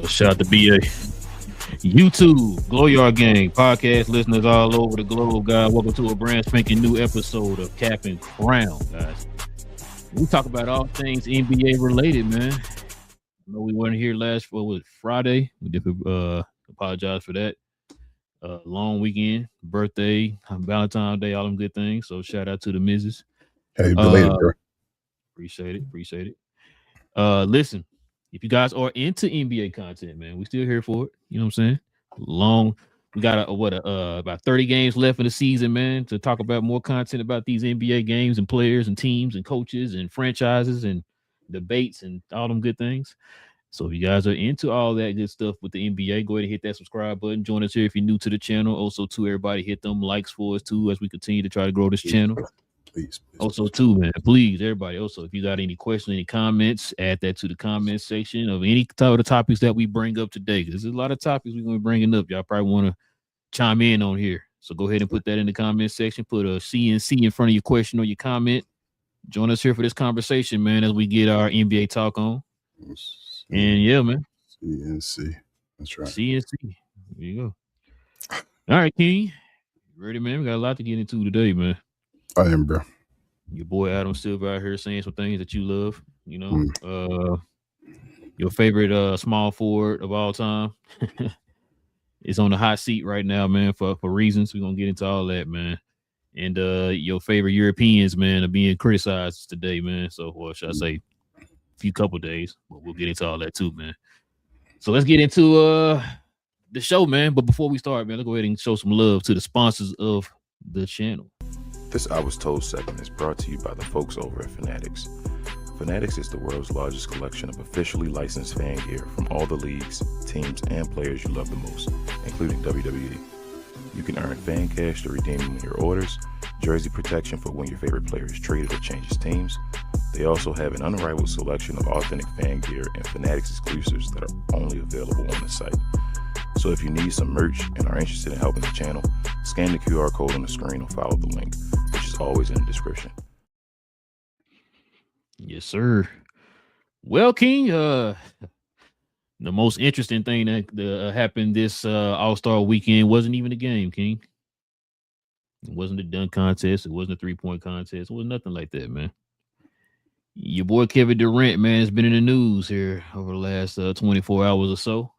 Shout out to BA. YouTube, Glow Yard Gang, podcast listeners all over the globe, guys. Welcome to a brand spanking new episode of Cap and Crown, guys. We talk about all things NBA related, man. I know we weren't here last Friday. We did apologize for that. Long weekend, birthday, Valentine's Day, all them good things. So shout out to the missus. Hey, belated, bro. Appreciate it. Listen. If you guys are into NBA content, man, we still here for it. You know what I'm saying? We got about 30 games left in the season, man, to talk about more content about these NBA games and players and teams and coaches and franchises and debates and all them good things. So if you guys are into all that good stuff with the NBA, go ahead and hit that subscribe button. Join us here if you're new to the channel. Also, to everybody, hit them likes for us too as we continue to try to grow this channel. Please. Also, too, man, please, everybody. Also, if you got any questions, any comments, add that to the comment section of any type of the topics that we bring up today. Because there's a lot of topics we're going to be bringing up. Y'all probably want to chime in on here. So go ahead and put that in the comment section. Put a CNC in front of your question or your comment. Join us here for this conversation, man, as we get our NBA talk on. And yeah, man. CNC. That's right. CNC. There you go. All right, King. Ready, man? We got a lot to get into today, man. I am, bro. Your boy Adam Silver out here saying some things that you love, you know. Your favorite small forward of all time is on the hot seat right now, man, for reasons. We're gonna get into all that, man. And your favorite Europeans, man, are being criticized today, man. So, what should I say? A couple days, but we'll get into all that too, man. So let's get into the show, man. But before we start, man, let's go ahead and show some love to the sponsors of the channel. This I Was Told segment is brought to you by the folks over at Fanatics. Fanatics is the world's largest collection of officially licensed fan gear from all the leagues, teams, and players you love the most, including WWE. You can earn fan cash to redeem when your orders, jersey protection for when your favorite player is traded or changes teams. They also have an unrivaled selection of authentic fan gear and Fanatics exclusives that are only available on the site. So if you need some merch and are interested in helping the channel, scan the QR code on the screen or follow the link, which is always in the description. Yes, sir. Well, King, the most interesting thing that happened this All-Star weekend wasn't even a game, King. It wasn't a dunk contest. It wasn't a 3-point contest. It was nothing like that, man. Your boy Kevin Durant, man, has been in the news here over the last 24 hours or so.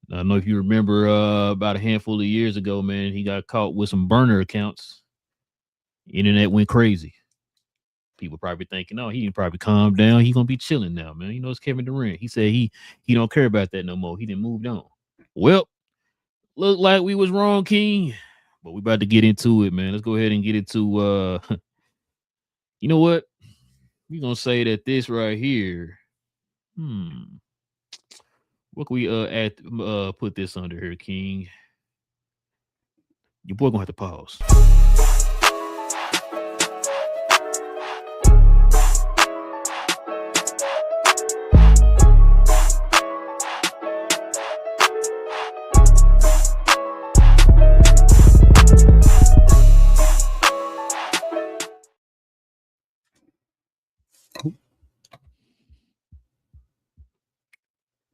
I don't know if you remember about a handful of years ago, man, he got caught with some burner accounts. Internet went crazy. People probably thinking, oh, he didn't probably calm down. He's going to be chilling now, man. You know, it's Kevin Durant. He said he don't care about that no more. He didn't move on. Well, look like we was wrong, King. But we about to get into it, man. Let's go ahead and get into, you know what? We're going to say that this right here, what can we put this under here, King? Your boy gonna have to pause.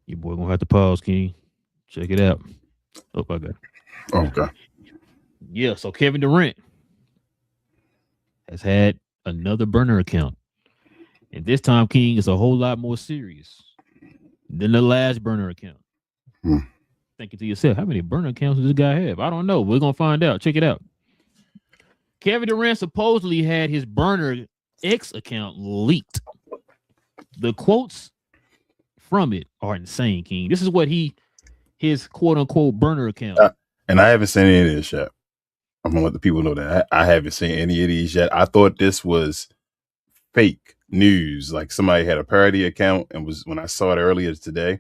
Your boy gonna have to pause, King. Check it out. Oh, I got it. Okay. Yeah, so Kevin Durant has had another burner account. And this time, King, is a whole lot more serious Then the last burner account. Hmm. Thinking to yourself, how many burner accounts does this guy have? I don't know. We're gonna find out. Check it out. Kevin Durant supposedly had his burner X account leaked. The quotes from it are insane, King. This is what his quote unquote burner account. And I haven't seen any of this yet. I'm gonna let the people know that I haven't seen any of these yet. I thought this was fake news. Like somebody had a parody account and was when I saw it earlier today.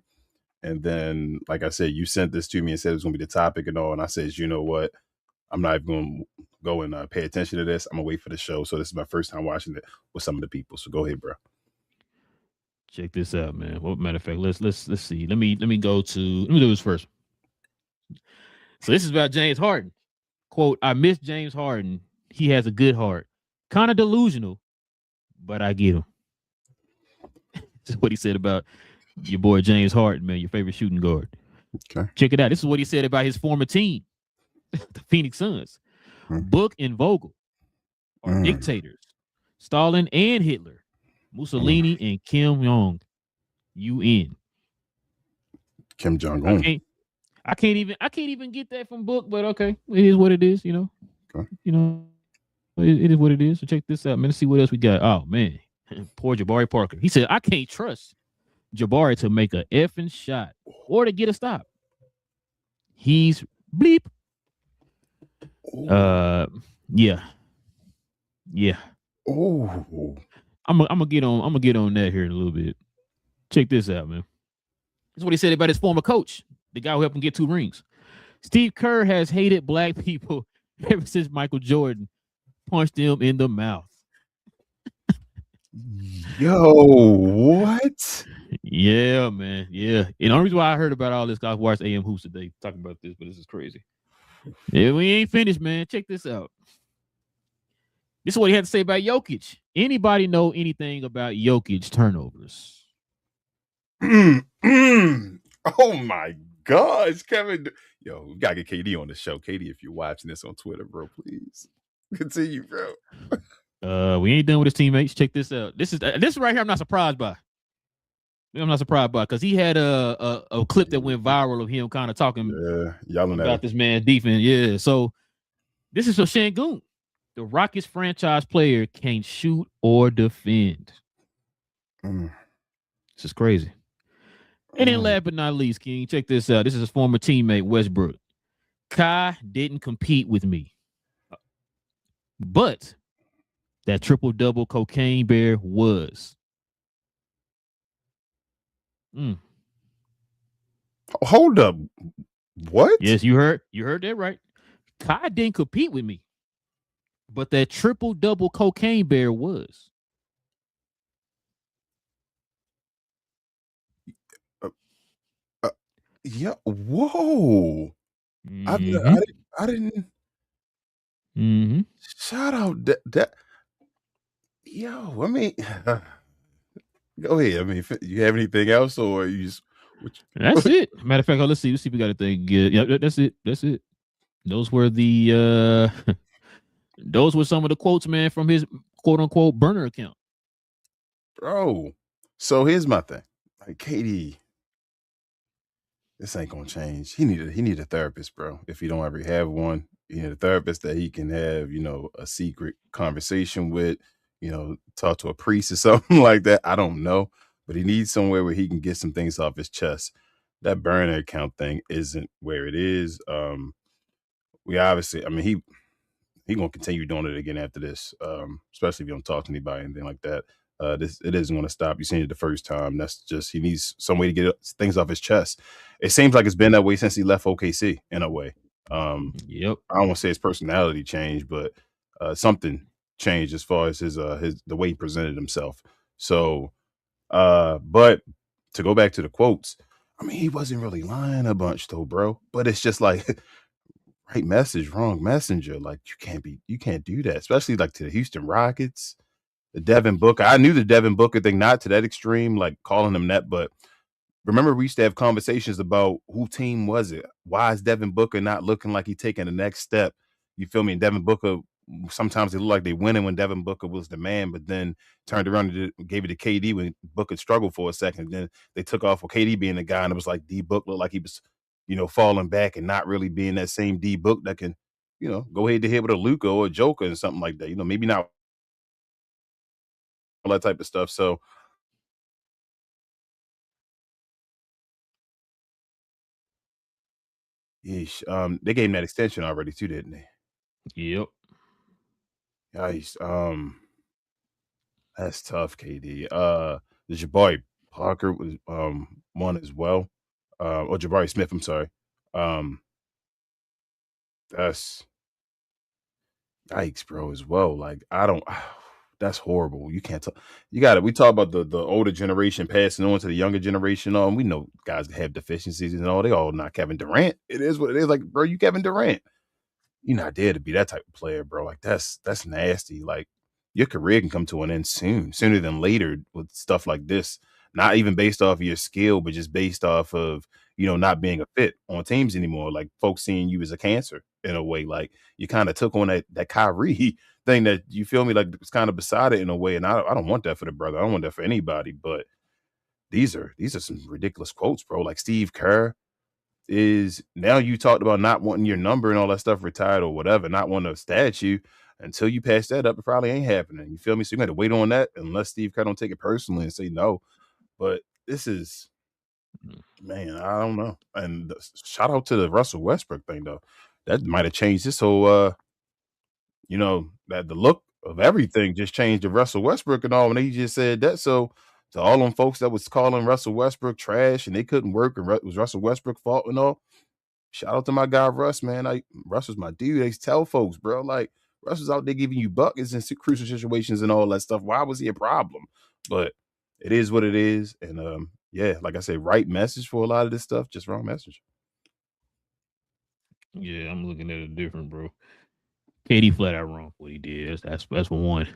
And then, like I said, you sent this to me and said it was gonna be the topic and all. And I said, you know what? I'm not even gonna go and pay attention to this. I'm gonna wait for the show. So this is my first time watching it with some of the people. So go ahead, bro. Check this out, man. Well, matter of fact, let's see. Let me do this first. So this is about James Harden. Quote, I miss James Harden. He has a good heart. Kind of delusional, but I get him. This is what he said about your boy James Harden, man, your favorite shooting guard. Okay. Check it out. This is what he said about his former team, the Phoenix Suns. Book and Vogel are dictators. Stalin and Hitler. Mussolini and Kim Jong. UN. Kim Jong Un. I can't even get that from Book, but okay, it is what it is. You know, Okay. You know, it is what it is. So check this out, man. Let's see what else we got. Oh man, poor Jabari Parker. He said, I can't trust Jabari to make a effing shot or to get a stop. He's bleep. Yeah. Oh. I'm gonna get on that here in a little bit. Check this out, man. This is what he said about his former coach, the guy who helped him get 2 rings. Steve Kerr has hated black people ever since Michael Jordan punched him in the mouth. Yo, what? Yeah, man. Yeah. And the only reason why I heard about all this, I watched AM Hoops today talking about this, but this is crazy. Yeah, we ain't finished, man. Check this out. This is what he had to say about Jokic. Anybody know anything about Jokic turnovers? Oh my gosh, Kevin. Yo, we gotta get KD on the show. KD, if you're watching this on Twitter, bro, please continue, bro. We ain't done with his teammates. Check this out. This right here. I'm not surprised by. Because he had a clip that went viral of him kind of talking about this man's defense. Yeah. So this is for Şengün. The Rockets franchise player can't shoot or defend. This is crazy. And then last but not least, King, check this out. This is his former teammate, Westbrook. Kai didn't compete with me. But that triple-double cocaine bear was. Hold up. What? Yes, you heard that right. Kai didn't compete with me. But that triple-double cocaine bear was. Yeah. Whoa. I didn't. Shout out that. Yo, I mean, go ahead. I mean, you have anything else, or you just? That's it. Matter of fact, let's see if we got anything good. Yeah, that's it. Those were the those were some of the quotes, man, from his quote unquote burner account. Bro, so here's my thing. Like KD, this ain't gonna change. He need a therapist, bro. If he don't ever have one, he need a therapist that he can have, a secret conversation with, talk to a priest or something like that. I don't know, but he needs somewhere where he can get some things off his chest. That burner account thing isn't where it is. We obviously, I mean, he gonna continue doing it again after this, especially if you don't talk to anybody or anything like that. It isn't going to stop. You seen it the first time. That's just he needs some way to get things off his chest. It seems like it's been that way since he left OKC in a way. Yep. I don't want to say his personality changed, but something changed as far as his the way he presented himself. So, but to go back to the quotes, I mean, he wasn't really lying a bunch though, bro. But it's just like right message, wrong messenger. Like you can't do that, especially like to the Houston Rockets. The Devin Booker. I knew the Devin Booker thing, not to that extreme, like calling him that, but remember we used to have conversations about who team was it? Why is Devin Booker not looking like he's taking the next step? You feel me? And Devin Booker sometimes they look like they winning when Devin Booker was the man, but then turned around and gave it to KD when Booker struggled for a second. Then they took off with KD being the guy, and it was like D Book looked like he was, falling back and not really being that same D Book that can, go head to head with a Luka or a Joker and something like that. Maybe not all that type of stuff. So yeesh, they gave him that extension already too, didn't they? Yep. Yikes. That's tough, KD. The Jabari Parker was one as well. Or Jabari Smith, I'm sorry. Um, that's yikes, bro, as well. Like, I don't that's horrible. You can't talk. You got it. We talk about the older generation passing on to the younger generation. We know guys that have deficiencies and all. They all not Kevin Durant. It is what it is. Like, bro, you Kevin Durant. You're not there to be that type of player, bro. Like that's nasty. Like your career can come to an end sooner than later with stuff like this. Not even based off of your skill, but just based off of not being a fit on teams anymore. Like folks seeing you as a cancer in a way. Like you kind of took on that Kyrie thing that you feel me like was kind of beside it in a way. And I don't want that for the brother. I don't want that for anybody. But these are some ridiculous quotes, bro. Like Steve Kerr is now you talked about not wanting your number and all that stuff retired or whatever, not wanting a statue until you pass that up. It probably ain't happening. You feel me? So you got to wait on that unless Steve Kerr don't take it personally and say no. But this is, man, I don't know. And shout out to the Russell Westbrook thing though. That might have changed this whole, that the look of everything just changed to Russell Westbrook and all when he just said that. So to all them folks that was calling Russell Westbrook trash and they couldn't work and it was Russell Westbrook fault and all. Shout out to my guy Russ, man. Russ was my dude. They tell folks, bro, like Russ was out there giving you buckets in crucial situations and all that stuff. Why was he a problem? But it is what it is. And yeah, like I said, right message for a lot of this stuff, just wrong message. Yeah, I'm looking at it different, bro. KD flat out wrong for what he did. That's for one.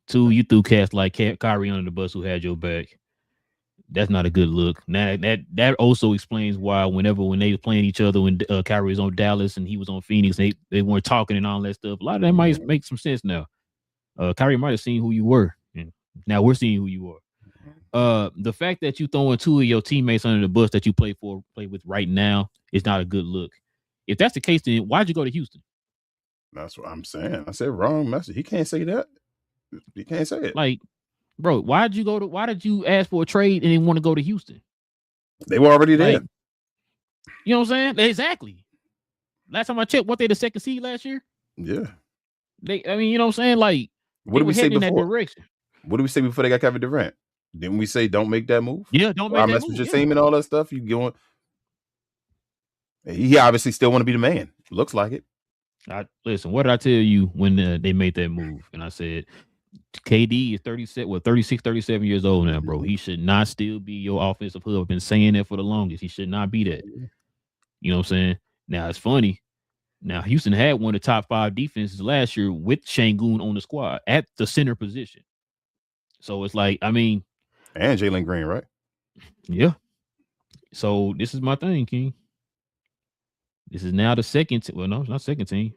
Two, you threw cats like Kyrie under the bus who had your back. That's not a good look. Now that also explains why when they were playing each other when Kyrie was on Dallas and he was on Phoenix, they weren't talking and all that stuff. A lot of that might make some sense now. Kyrie might have seen who you were, and now we're seeing who you are. The fact that you throwing two of your teammates under the bus that you play with right now is not a good look. If that's the case, then why'd you go to Houston? That's what I'm saying. I said wrong message. He can't say that. He can't say it. Like, bro, why did you ask for a trade and didn't want to go to Houston? They were already there. Like, you know what I'm saying? Exactly. Last time I checked, weren't they the second seed last year? Yeah. You know what I'm saying? Like, what did we say before? In that direction. What did we say before they got Kevin Durant? Didn't we say don't make that move? Yeah, don't make that move. I messed with your team and all that stuff. You going? He obviously still want to be the man. Looks like it. Listen, what did I tell you when they made that move? And I said, KD is 36, 37 years old now, bro. He should not still be your offensive hub. I've been saying that for the longest. He should not be that. You know what I'm saying? Now, it's funny. Now, Houston had one of the top 5 defenses last year with Şengün on the squad at the center position. So it's like, and Jalen Green, right? Yeah. So this is my thing, King. This is now the second. Well, no, it's not second team.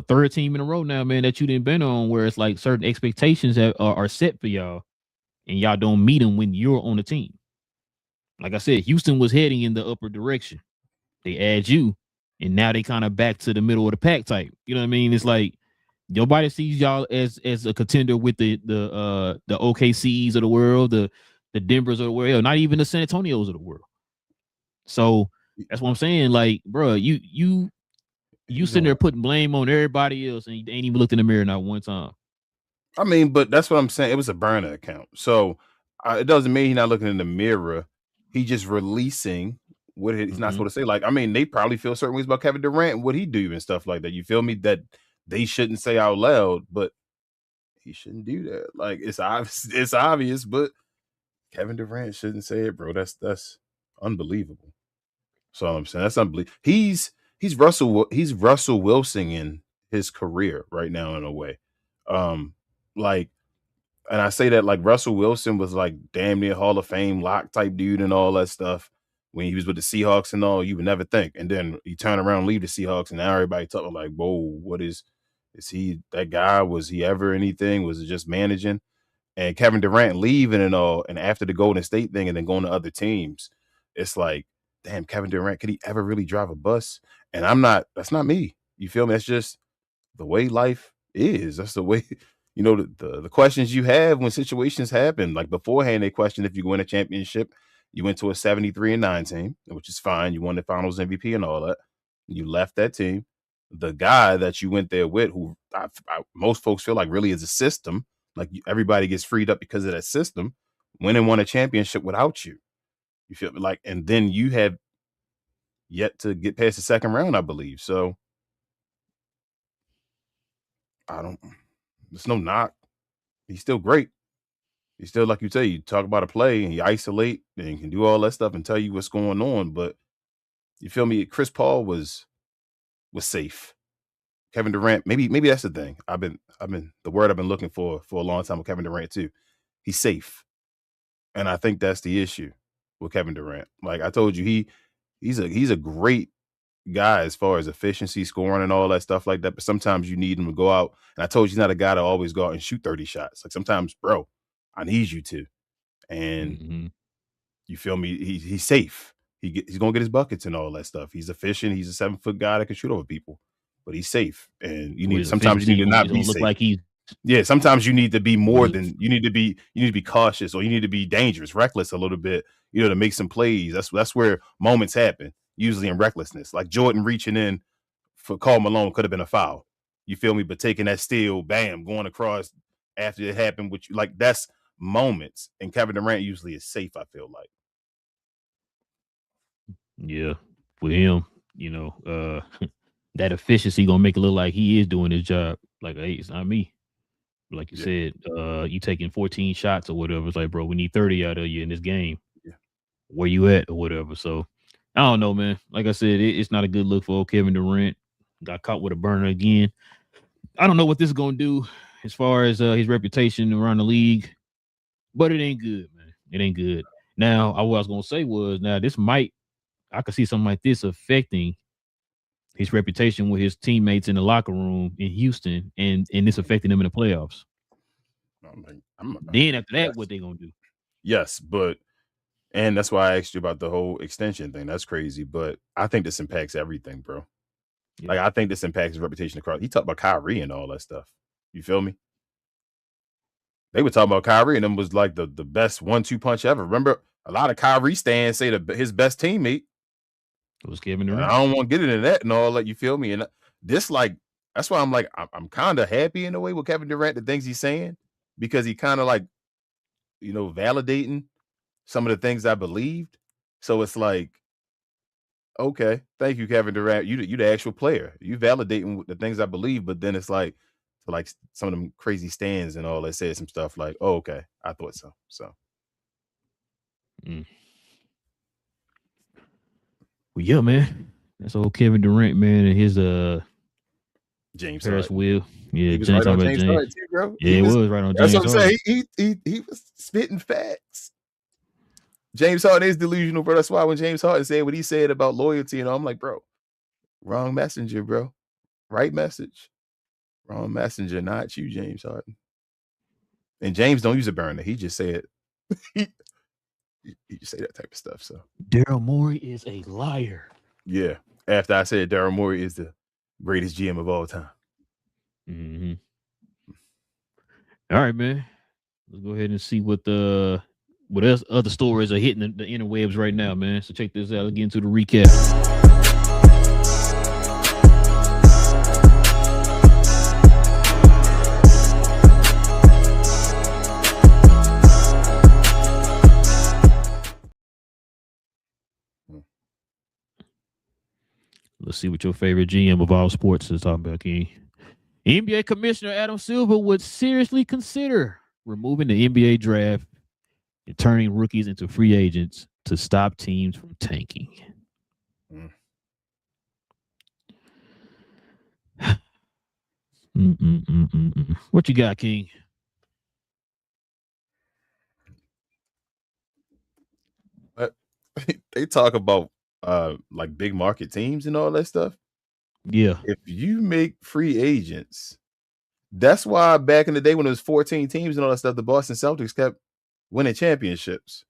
Third team in a row now, man, that you didn't been on, where it's like certain expectations that are set for y'all, and y'all don't meet them when you're on the team. Like I said, Houston was heading in the upper direction. They add you, and now they kind of back to the middle of the pack type. You know what I mean? It's like nobody sees y'all as a contender with the OKCs of the world, the Denvers of the world, not even the San Antonios of the world. So that's what I'm saying. Like, bro, you sitting there putting blame on everybody else, and you ain't even looked in the mirror not one time. But that's what I'm saying. It was a burner account, so it doesn't mean he's not looking in the mirror. He's just releasing what he's not supposed to say. Like, they probably feel certain ways about Kevin Durant and what he do and stuff like that. You feel me? That they shouldn't say out loud, but he shouldn't do that. Like, it's obvious, but Kevin Durant shouldn't say it, bro. That's unbelievable. That's all I'm saying. That's unbelievable. He's Russell Wilson in his career right now in a way. And I say that like Russell Wilson was like damn near Hall of Fame lock type dude and all that stuff when he was with the Seahawks and all. You would never think. And then you turn around and leave the Seahawks, and now everybody talking like, whoa, what is Is he that guy? Was he ever anything? Was it just managing? And Kevin Durant leaving and all, and after the Golden State thing and then going to other teams, it's like, damn, Kevin Durant, could he ever really drive a bus? And that's not me. You feel me? That's just the way life is. That's the way, the questions you have when situations happen. Like beforehand, they questioned if you win a championship. You went to a 73-9 team, which is fine. You won the finals MVP and all that. You left that team. The guy that you went there with, who most folks feel like really is a system, like everybody gets freed up because of that system, went and won a championship without you. You feel me? Like, and then you have yet to get past the second round, I believe. So there's no knock. He's still great. He's still, like you talk about a play and you isolate and you can do all that stuff and tell you what's going on. But you feel me? Chris Paul was safe. Kevin Durant, maybe that's the thing. I've been the word I've been looking for a long time with Kevin Durant too. He's safe. And I think that's the issue with Kevin Durant. Like I told you, he's a great guy as far as efficiency, scoring, and all that stuff like that. But sometimes you need him to go out. And I told you, he's not a guy to always go out and shoot 30 shots. Like sometimes, bro, I need you to. And you feel me? He's safe. He's gonna get his buckets and all that stuff. He's efficient. He's a 7-foot guy that can shoot over people. But he's safe. And sometimes you need to not be safe. Like sometimes you need to be more than you need to be cautious, or you need to be dangerous, reckless a little bit, to make some plays. That's where moments happen, usually in recklessness. Like Jordan reaching in for Karl Malone could have been a foul. You feel me? But taking that steal, bam, going across after it happened with you, like that's moments. And Kevin Durant usually is safe, I feel like. Yeah, with him, that efficiency gonna make it look like he is doing his job. Like, hey, it's not me. Like you said, you taking 14 shots or whatever. It's like, bro, we need 30 out of you in this game. Yeah. Where you at or whatever. So I don't know, man. Like I said, it's not a good look for Kevin Durant. Got caught with a burner again. I don't know what this is gonna do as far as his reputation around the league, but it ain't good, man. It ain't good. Now, what I was gonna say was, I could see something like this affecting his reputation with his teammates in the locker room in Houston, and this affecting him in the playoffs. Then after that, what they gonna do? Yes, and that's why I asked you about the whole extension thing. That's crazy, but I think this impacts everything, bro. Yeah. Like I think this impacts his reputation across. He talked about Kyrie and all that stuff. You feel me? They were talking about Kyrie, and them was like the best 1-2 punch ever. Remember, a lot of Kyrie stands say his best teammate was Kevin Durant. I don't want to get into that and all that. You feel me? And this, like, that's why I'm like, I'm kind of happy in a way with Kevin Durant, the things he's saying, because he kind of like, validating some of the things I believed. So it's like, okay, thank you, Kevin Durant. You the actual player. You validating the things I believe, but then it's like some of them crazy stands and all that said some stuff like, oh, okay, I thought so. So. Well, yeah, man. That's old Kevin Durant, man, and his James Paris Harden. Will. Yeah, he was right on James Harden too, bro. Yeah, he was right on James Harden. That's what I'm saying. He was spitting facts. James Harden is delusional, bro. That's why when James Harden said what he said about loyalty, I'm like, bro, wrong messenger, bro. Right message. Wrong messenger, not you, James Harden. And James don't use a burner. He just said he just say that type of stuff. So Daryl Morey is a liar. Yeah. After I said Daryl Morey is the greatest GM of all time. Mm-hmm. All right, man. Let's go ahead and see what else other stories are hitting the interwebs right now, man. So check this out. Let's get into the recap. Let's see what your favorite GM of all sports is talking about, King. NBA Commissioner Adam Silver would seriously consider removing the NBA draft and turning rookies into free agents to stop teams from tanking. What you got, King? They talk about like big market teams and all that stuff. Yeah. If you make free agents That's why back in the day when it was 14 teams and all that stuff, the Boston Celtics kept winning championships.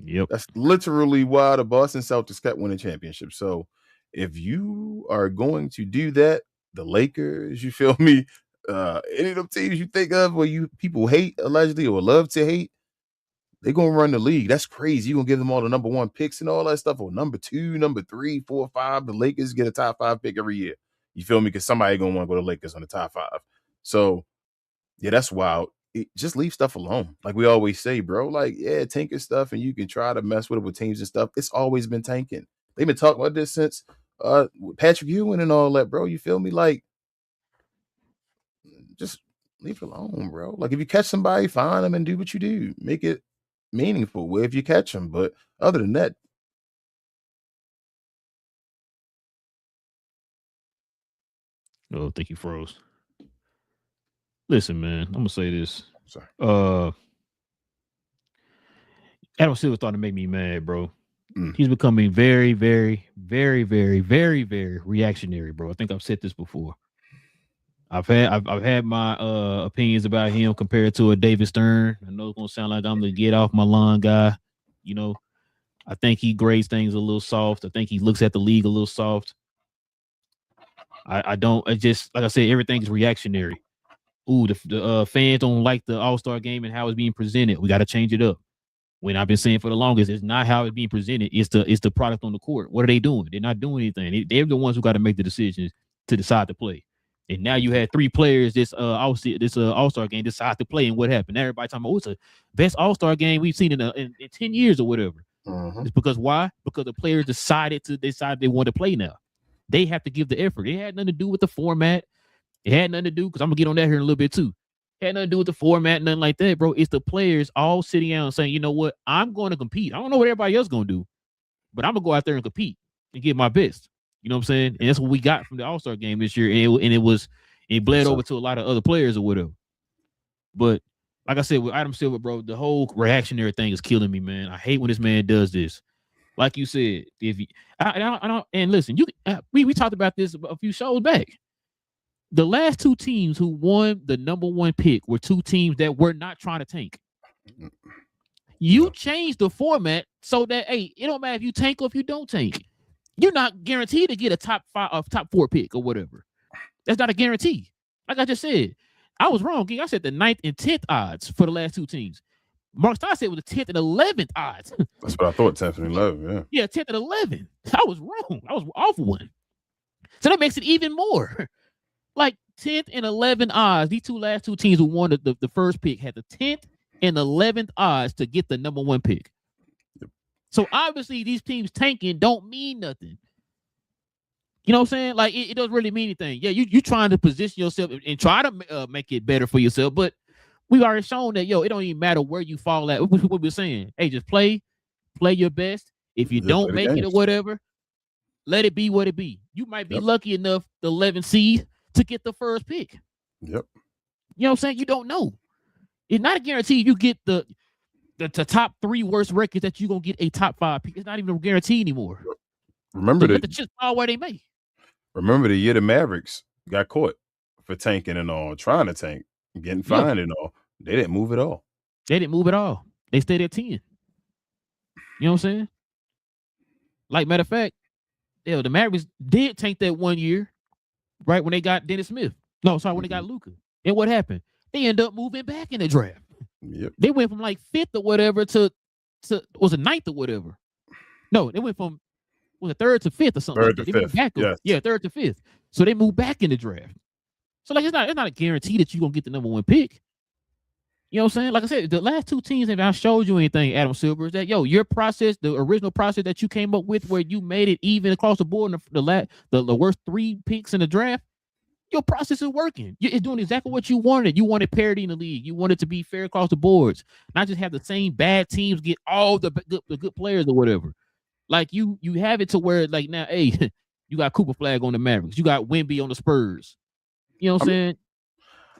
Yep. That's literally why the Boston Celtics kept winning championships. So if you are going to do that, the Lakers, you feel me? Any of them teams you think of where you people hate allegedly or love to hate, they're gonna run the league. That's crazy. You're gonna give them all the number 1 picks and all that stuff, or number 2, number 3, 4, 5. The Lakers get a top 5 pick every year. You feel me? Because somebody gonna want to go to Lakers on the top 5. So yeah, that's wild. Just leave stuff alone. Like we always say, bro. Like, yeah, tanking stuff, and you can try to mess with it with teams and stuff. It's always been tanking. They've been talking about this since Patrick Ewing and all that, bro. You feel me? Like, just leave it alone, bro. Like, if you catch somebody, find them and do what you do. Make it meaningful if you catch them. But other than that, Oh, think you froze. Listen, man, I'm gonna say this. sorry. Adam Silver starting to make me mad, bro. Mm. He's becoming very, very, very, very, very, very reactionary, bro. I think I've said this before. I've had my opinions about him compared to a David Stern. I know it's gonna sound like I'm the get off my lawn guy. You know, I think he grades things a little soft. I think he looks at the league a little soft. I just like I said, everything is reactionary. Ooh, the fans don't like the All-Star game and how it's being presented. We got to change it up. When I've been saying for the longest, it's not how it's being presented. It's the product on the court. What are they doing? They're not doing anything. They're the ones who got to make the decisions to decide to play. And now you had 3 players this All-Star game decide to play, and what happened? Now everybody talking about it's the best All-Star game we've seen in 10 years or whatever. Mm-hmm. It's because why? Because the players decided they want to play now. They have to give the effort. It had nothing to do with the format. It had nothing to do, because I'm gonna get on that here in a little bit too. It had nothing to do with the format, nothing like that, bro. It's the players all sitting down and saying, you know what, I'm going to compete. I don't know what everybody else gonna do, but I'm gonna go out there and compete and give my best. You know what I'm saying? And that's what we got from the All-Star game this year. And it bled over to a lot of other players or whatever. But like I said, with Adam Silver, bro, the whole reactionary thing is killing me, man. I hate when this man does this. Like you said, if you, I don't, and listen, we talked about this a few shows back. The last 2 teams who won the number 1 pick were 2 teams that were not trying to tank. You changed the format so that, hey, it don't matter if you tank or if you don't tank. You're not guaranteed to get a top 4 pick or whatever. That's not a guarantee. Like I just said, I was wrong. I said the 9th and 10th odds for the last 2 teams. Mark Stein said it was the 10th and 11th odds. That's what I thought, 10th and 11th, yeah. Yeah, 10th and 11th. I was wrong. I was off one. So that makes it even more. Like 10th and 11th odds. These last 2 teams who won the first pick had the 10th and 11th odds to get the number 1 pick. Yep. So obviously these teams tanking don't mean nothing. You know what I'm saying? Like it doesn't really mean anything. Yeah, you trying to position yourself and try to make it better for yourself, but we've already shown that, it don't even matter where you fall at. What we're saying, hey, just play your best. If you don't make it or whatever, let it be what it be. You might be lucky enough, the 11th seed, to get the first pick. Yep. You know what I'm saying? You don't know. It's not a guarantee you get the top 3 worst records that you're going to get a top 5 pick. It's not even a guarantee anymore. Remember the chips fall where they may. Remember the year the Mavericks got caught for tanking and all, trying to tank, getting fined and all. They didn't move at all. They didn't move at all. They stayed at 10. You know what I'm saying? Like, matter of fact, the Mavericks did tank that 1 year, right, when they got Dennis Smith. No, sorry, when they got Luka. And what happened? They ended up moving back in the draft. Yep. They went from like 5th or whatever to was it 9th or whatever? No, they went from 3rd to 5th or something. 3rd like to 5th. Yes. Yeah, 3rd to 5th. So they moved back in the draft. So like it's not a guarantee that you're gonna get the number 1 pick. You know what I'm saying? Like I said, the last 2 teams, if I showed you anything, Adam Silver, is that your process, the original process that you came up with, where you made it even across the board in the worst 3 picks in the draft, your process is working. It's doing exactly what you wanted. You wanted parity in the league. You wanted to be fair across the boards, not just have the same bad teams get all the good players or whatever. Like you have it to where, like, now, hey, you got Cooper Flag on the Mavericks, you got Wemby on the Spurs. You know what I'm saying?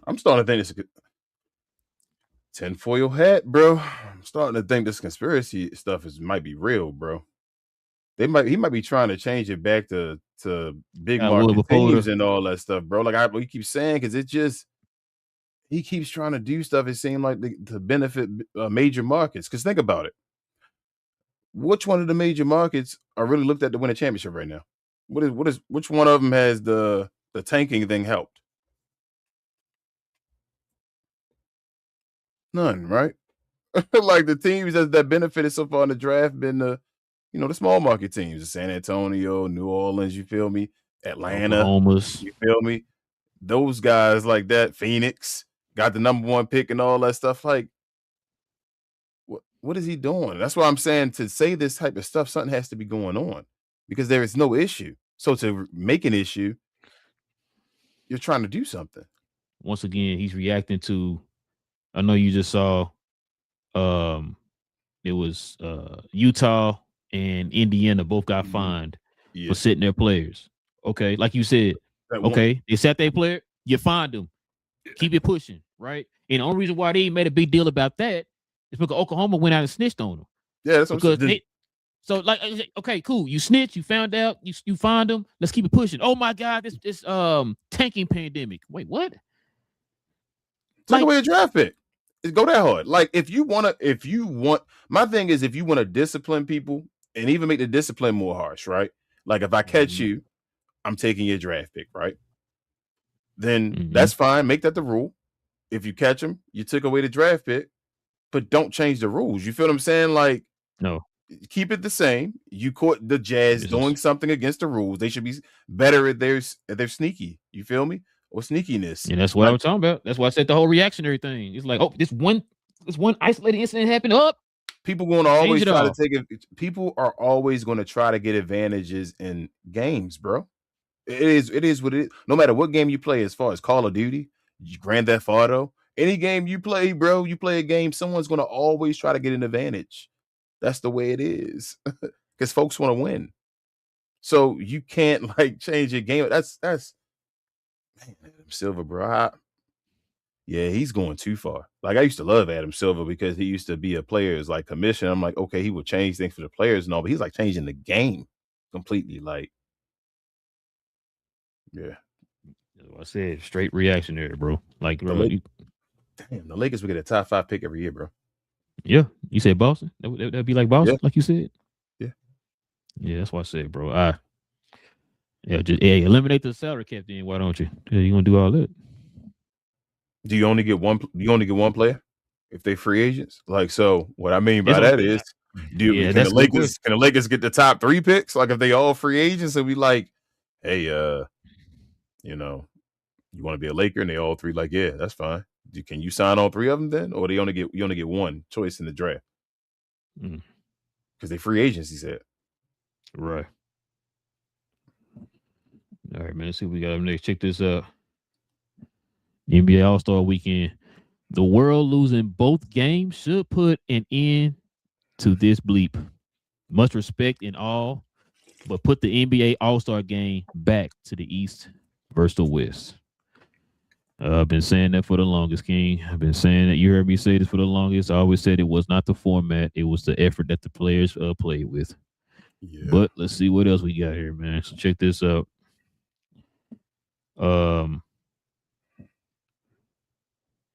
I'm starting to think it's a good tinfoil hat, bro. I'm starting to think this conspiracy stuff might be real, bro. He might be trying to change it back to big market teams and all that stuff, bro. Like we keep saying, because it just he keeps trying to do stuff. It seemed like to benefit major markets. Because think about it. Which one of the major markets are really looked at to win a championship right now? Which one of them has the tanking thing helped? None, right? Like the teams that benefited so far in the draft been the small market teams, San Antonio, New Orleans, you feel me? Atlanta, Oklahoma's. you feel me? Those guys like that, Phoenix got the number 1 pick and all that stuff. Like, what is he doing? That's why I'm saying, to say this type of stuff, something has to be going on, because there is no issue. So to make an issue, you're trying to do something. Once again, he's reacting to. I know you just saw. It was Utah and Indiana both got fined for sitting their players. Okay, like you said. Okay, they sat their player. You fined them. Keep it pushing, right? And the only reason why they ain't made a big deal about that is because Oklahoma went out and snitched on them. Yeah, that's what I'm saying. So, like, okay, cool. You snitched. You found out. You fined them. Let's keep it pushing. Oh my God, this tanking pandemic. Wait, what? Take away a draft pick. Go that hard. Like, if you want, my thing is, if you want to discipline people and even make the discipline more harsh, right? Like, if I catch you, I'm taking your draft pick, right? Then that's fine. Make that the rule. If you catch them, you took away the draft pick, but don't change the rules. You feel what I'm saying? Like, no, keep it the same. You caught the Jazz doing something against the rules. They should be better at their sneaky. You feel me? Or sneakiness. And that's what I'm talking about. That's why I said the whole reactionary thing. It's like, oh, this one isolated incident happened. Up. People going to always try to take it. People are always going to try to get advantages in games, bro. It is what it is. No matter what game you play, as far as Call of Duty, Grand Theft Auto, any game you play, bro, you play a game, someone's going to always try to get an advantage. That's the way it is, because folks want to win. So you can't like change your game. That's man, Adam Silver, bro. Yeah, he's going too far. Like, I used to love Adam Silver because he used to be a player's like commissioner. I'm like, okay, he would change things for the players and all, but he's like changing the game completely. Like, yeah. I said straight reactionary, bro. Like, bro, the Lakers would get a top 5 pick every year, bro. Yeah, you said Boston. That'd be like Boston, like you said. Yeah, that's what I said, bro. Just eliminate the salary cap. Then why don't you? Yeah, you gonna do all that? Do you only get one? You only get one player if they free agents? Like, so what I mean by that is, can the Lakers get the top 3 picks? Like, if they all free agents, and we like, hey, you want to be a Laker, and they all 3 like, yeah, that's fine. Can you sign all 3 of them then, or you only get one choice in the draft? Because they free agents, he said. Right. All right, man. Let's see what we got up next. Check this out. The NBA All-Star Weekend. The world losing both games should put an end to this bleep. Much respect in all, but put the NBA All-Star game back to the East versus the West. I've been saying that for the longest, King. I've been saying that. You heard me say this for the longest. I always said it was not the format. It was the effort that the players played with. Yeah. But let's see what else we got here, man. So check this out.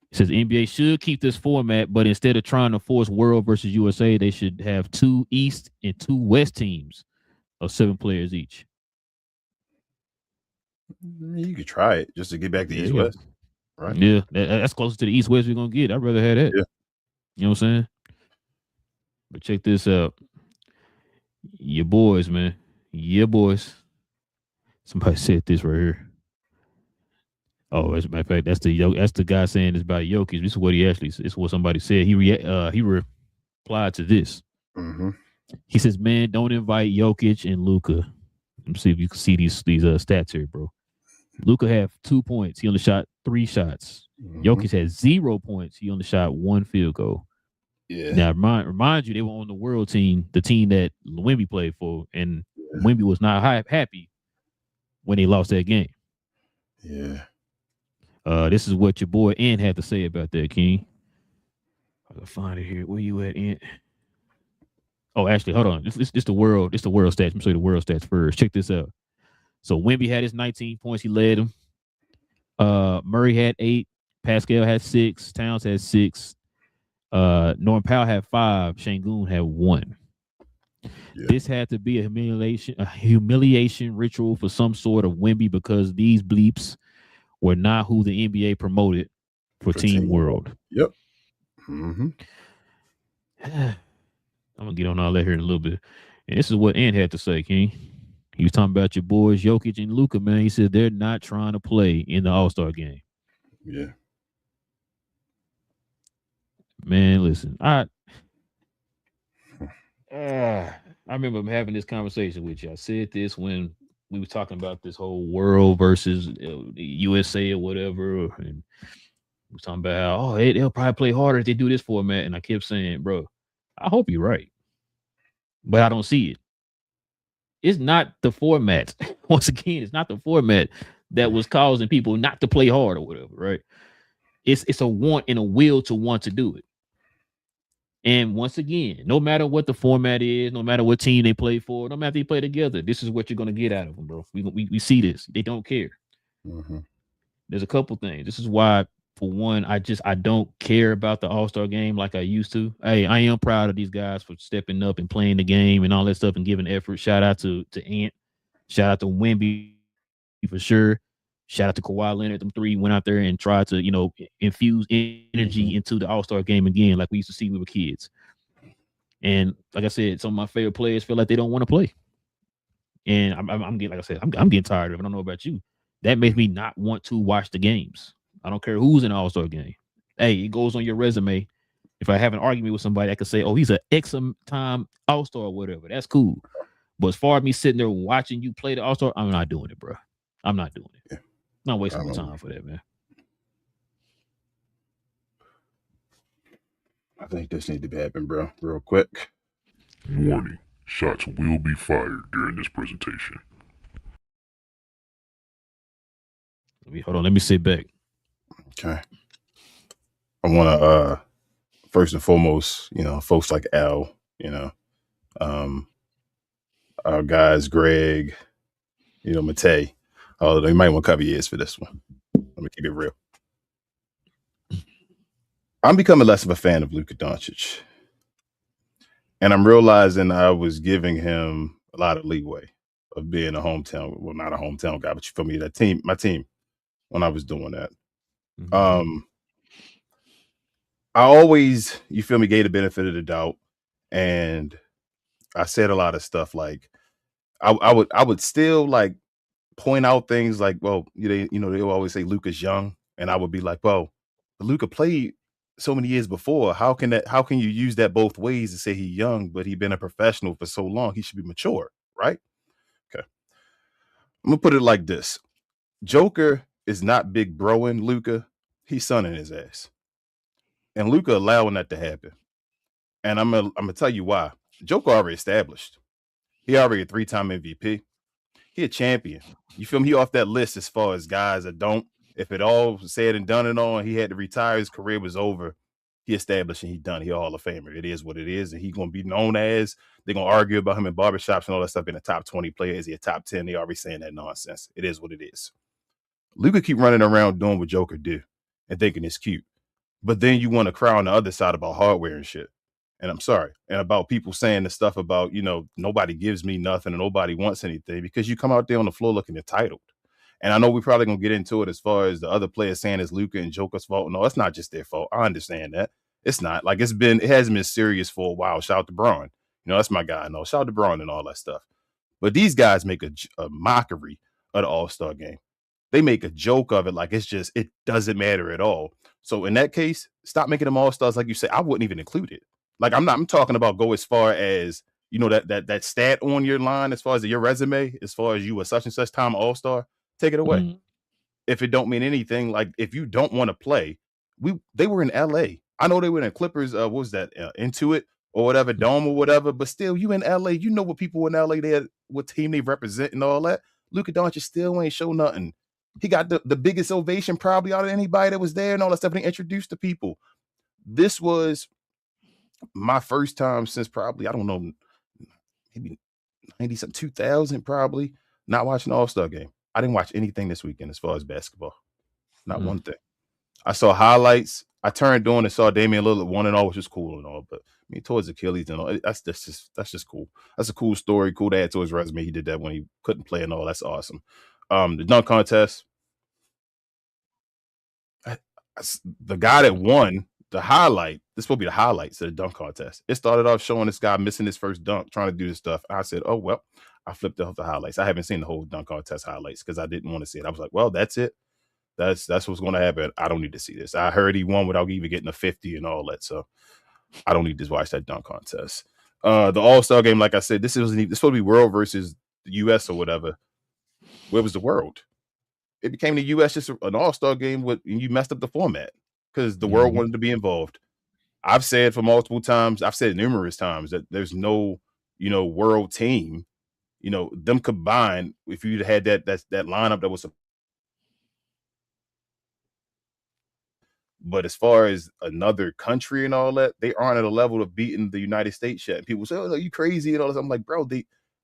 It says NBA should keep this format, but instead of trying to force World versus USA, they should have 2 East and 2 West teams of 7 players each. You could try it just to get back to East West. Right. Yeah, that's closer to the East West we're gonna get. I'd rather have that. Yeah. You know what I'm saying? But check this out. Your boys, man. Your boys. Somebody said this right here. Oh, as a matter of fact, that's the guy saying this about Jokic. This is what he actually. It's what somebody said. He replied to this. Mm-hmm. He says, "Man, don't invite Jokic and Luka." Let me see if you can see these stats here, bro. Luka had 2 points. He only shot 3 shots. Mm-hmm. Jokic had 0 points. He only shot 1 field goal. Yeah. Now, remind you, they were on the world team, the team that Wemby played for, and Wemby was not happy when they lost that game. Yeah. This is what your boy Ant had to say about that, King. I can find it here. Where you at, Ant? Oh, actually, hold on. This the world. It's the world stats. I'm show you the world stats first. Check this out. So Wemby had his 19 points. He led him. Murray had 8. Pascal had 6. Towns had 6. Norman Powell had 5. Şengün had 1. Yeah. This had to be a humiliation ritual for some sort of Wemby because these bleeps were not who the NBA promoted for Team World. Yep. Mm-hmm. I'm gonna get on all that here in a little bit. And this is what Ant had to say, King. He was talking about your boys Jokic and Luka, man. He said they're not trying to play in the All-Star game. Yeah. Man, listen, I remember having this conversation with you. I said this when we were talking about this whole world versus USA or whatever, and we were talking about how they'll probably play harder if they do this format. And I kept saying, bro, I hope you're right, but I don't see it. It's not the format. Once again, it's not the format that was causing people not to play hard or whatever, right? It's a want and a will to want to do it. And once again, no matter what the format is, no matter what team they play for, no matter if they play together, this is what you're going to get out of them, bro. We see this. They don't care. Mm-hmm. There's a couple things. This is why, for one, I don't care about the All-Star game like I used to. Hey, I am proud of these guys for stepping up and playing the game and all that stuff and giving effort. Shout out to Ant. Shout out to Wemby for sure. Shout out to Kawhi Leonard. Them 3 went out there and tried to, infuse energy into the All-Star game again, like we used to see when we were kids. And like I said, some of my favorite players feel like they don't want to play. And I'm getting, like I said, I'm getting tired of it. I don't know about you. That makes me not want to watch the games. I don't care who's in the All-Star game. Hey, it goes on your resume. If I have an argument with somebody, I can say, he's an X-time All-Star or whatever. That's cool. But as far as me sitting there watching you play the All-Star, I'm not doing it, bro. I'm not doing it. Yeah. I'm not wasting my time for that, man. I think this needs to happen, bro. Real quick. Warning. Shots will be fired during this presentation. Hold on. Let me sit back. Okay. I want to, first and foremost, folks like Al, our guys, Greg, Matei. They might want to cover ears for this one. Let me keep it real. I'm becoming less of a fan of Luka Doncic. And I'm realizing I was giving him a lot of leeway of being a hometown, well, not a hometown guy, but you feel me, my team, when I was doing that. Mm-hmm. I always, you feel me, gave the benefit of the doubt. And I said a lot of stuff like, I would still like point out things like, well, they always say Luka's young. And I would be like, well, Luka played so many years before. How can you use that both ways to say he's young, but he's been a professional for so long? He should be mature, right? Okay. I'm gonna put it like this. Joker is not big broing Luka. He's sunning his ass. And Luka allowing that to happen. And I'm gonna tell you why. Joker already established. He already a 3-time MVP. He a champion. You feel me? He off that list as far as guys that don't. If it all said and done and all, and he had to retire, his career was over. He established and he done. He a Hall of Famer. It is what it is. And he going to be known as, they're going to argue about him in barbershops and all that stuff in the top 20 players. Is he a top 10? They already saying that nonsense. It is what it is. Luka keep running around doing what Joker do and thinking it's cute. But then you want to cry on the other side about hardware and shit. And I'm sorry. And about people saying the stuff about, nobody gives me nothing and nobody wants anything because you come out there on the floor looking entitled. And I know we're probably going to get into it as far as the other players saying it's Luka and Joker's fault. No, it's not just their fault. I understand that. It's not. Like, it hasn't been serious for a while. Shout out to Braun. That's my guy. No, shout out to Braun and all that stuff. But these guys make a mockery of the All-Star game. They make a joke of it like it doesn't matter at all. So in that case, stop making them All-Stars like you say. I wouldn't even include it. Like, I'm talking about go as far as, that stat on your line as far as your resume, as far as you a such and such time All-Star. Take it away. Mm-hmm. If it don't mean anything, like if you don't want to play, they were in LA. I know they were in Clippers. What was that? Intuit or whatever, Dome or whatever. But still, you in LA. You know what people in LA what team they represent and all that. Luka Doncic still ain't show nothing. He got the biggest ovation probably out of anybody that was there and all that stuff. And he introduced the people. This was my first time since probably, I don't know, maybe 90-something, 2000 probably, not watching the All-Star game. I didn't watch anything this weekend as far as basketball. Not one thing. I saw highlights. I turned on and saw Damian Lillard 1-0, which is cool and all. But I mean, towards Achilles and all, that's just cool. That's a cool story. Cool to add to his resume. He did that when he couldn't play and all. That's awesome. The dunk contest. The guy that won the highlight. This will be the highlights of the dunk contest. It started off showing this guy missing his first dunk, trying to do this stuff. I said, "Oh well." I flipped off the highlights. I haven't seen the whole dunk contest highlights because I didn't want to see it. I was like, "Well, that's it. That's what's going to happen. I don't need to see this." I heard he won without even getting a 50 and all that, so I don't need to watch that dunk contest. The All-Star game, like I said, this was supposed to be world versus the U.S. or whatever. Where was the world? It became the U.S. just an All-Star game and you messed up the format because the world wanted to be involved. I've said for multiple times, I've said numerous times that there's no, world team, them combined. If you'd had that lineup that was. But as far as another country and all that, they aren't at a level of beating the United States yet. And people say, "Oh, are you crazy?" and all this. I'm like, bro,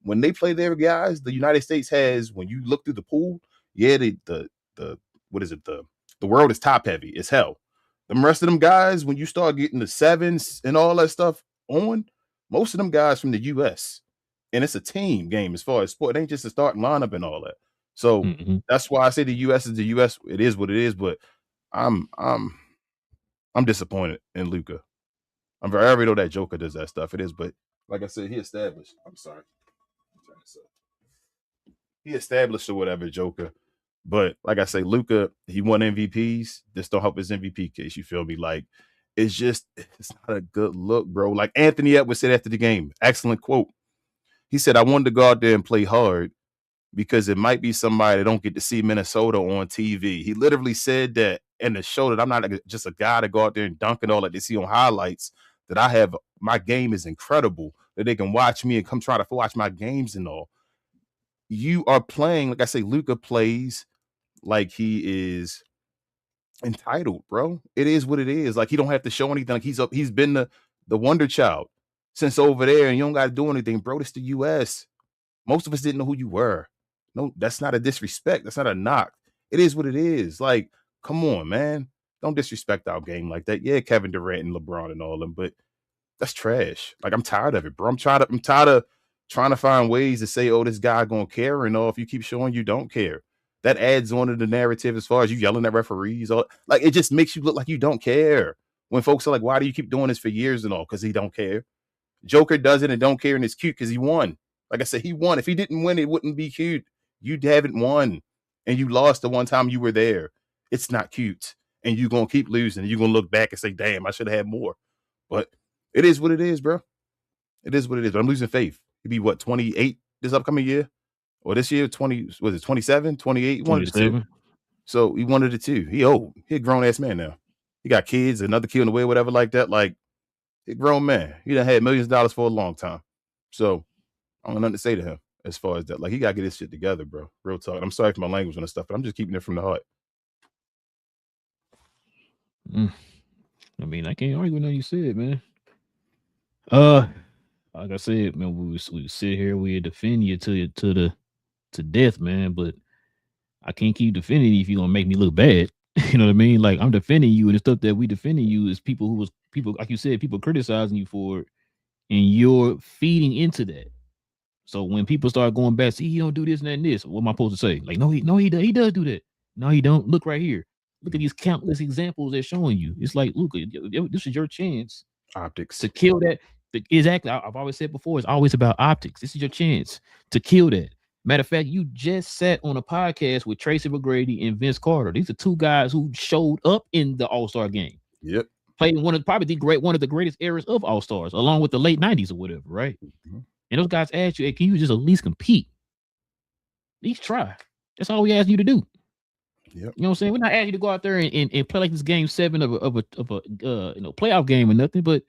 when they play their guys, the United States has, when you look through the pool, yeah, the what is it? The world is top heavy as hell. The rest of them guys, when you start getting the sevens and all that stuff on, most of them guys from the US. And it's a team game as far as sport. It ain't just a starting lineup and all that. So that's why I say the US is the US. It is what it is, but I'm disappointed in Luka. I already know that Joker does that stuff. It is, but like I said, he established. I'm sorry. He established or whatever, Joker. But like I say, Luka, he won MVPs. This don't help his MVP case. You feel me? Like, it's not a good look, bro. Like Anthony Edwards said after the game, excellent quote. He said, "I wanted to go out there and play hard because it might be somebody that don't get to see Minnesota on TV." He literally said that in the show, that I'm not just a guy to go out there and dunk and all that they see on highlights, that my game is incredible, that they can watch me and come try to watch my games and all. You are playing, like I say, Luka plays like he is entitled, bro. It is what it is. Like, he don't have to show anything. Like, he's been the wonder child since over there, and you don't got to do anything, bro. It's the US. Most of us didn't know who you were. No, that's not a disrespect. That's not a knock. It is what it is. Like, come on, man. Don't disrespect our game like that. Yeah, Kevin Durant and LeBron and all them, but that's trash. Like, I'm tired of it, bro. I'm tired of trying to find ways to say, "Oh, this guy gonna care," and all. If you keep showing you don't care, that adds on to the narrative as far as you yelling at referees. Or like, it just makes you look like you don't care. When folks are like, "Why do you keep doing this for years and all?" Because he don't care. Joker does it and don't care, and it's cute because he won. Like I said, he won. If he didn't win, it wouldn't be cute. You haven't won, and you lost the one time you were there. It's not cute, and you're gonna keep losing. And you're gonna look back and say, "Damn, I should have had more." But it is what it is, bro. It is what it is. But I'm losing faith. He'd be what, 28 this upcoming year, or this year 20? Was it 27, 28? One of the two. So he wanted it too. He old. He a grown ass man now. He got kids, another kid on the way, whatever like that. Like, he a grown man. He done had millions of dollars for a long time. So I don't have nothing to say to him as far as that. Like, he got to get his shit together, bro. Real talk. I'm sorry for my language and stuff, but I'm just keeping it from the heart. I mean, I can't argue with nothing you said, man. Like I said, man, we sit here, we defend you to death, man. But I can't keep defending you if you're gonna make me look bad. You know what I mean? Like, I'm defending you, and the stuff that we defending you is people like you said, people criticizing you for it, and you're feeding into that. So when people start going back, "See, he don't do this and that and this," what am I supposed to say? Like, no, he does do that. No, he don't. Look right here. Look at these countless examples they're showing you. It's like, look, this is your chance. Optics to kill that. Exactly. I've always said before, it's always about optics. This is your chance to kill that. Matter of fact, you just sat on a podcast with Tracy McGrady and Vince Carter. These are two guys who showed up in the All-Star game. Yep. Played one of the greatest eras of All-Stars, along with the late 90s or whatever, right? Mm-hmm. And those guys asked you, "Hey, can you just at least compete? At least try." That's all we ask you to do. Yep. You know what I'm saying? We're not asking you to go out there and play like this game 7 of a playoff game or nothing, but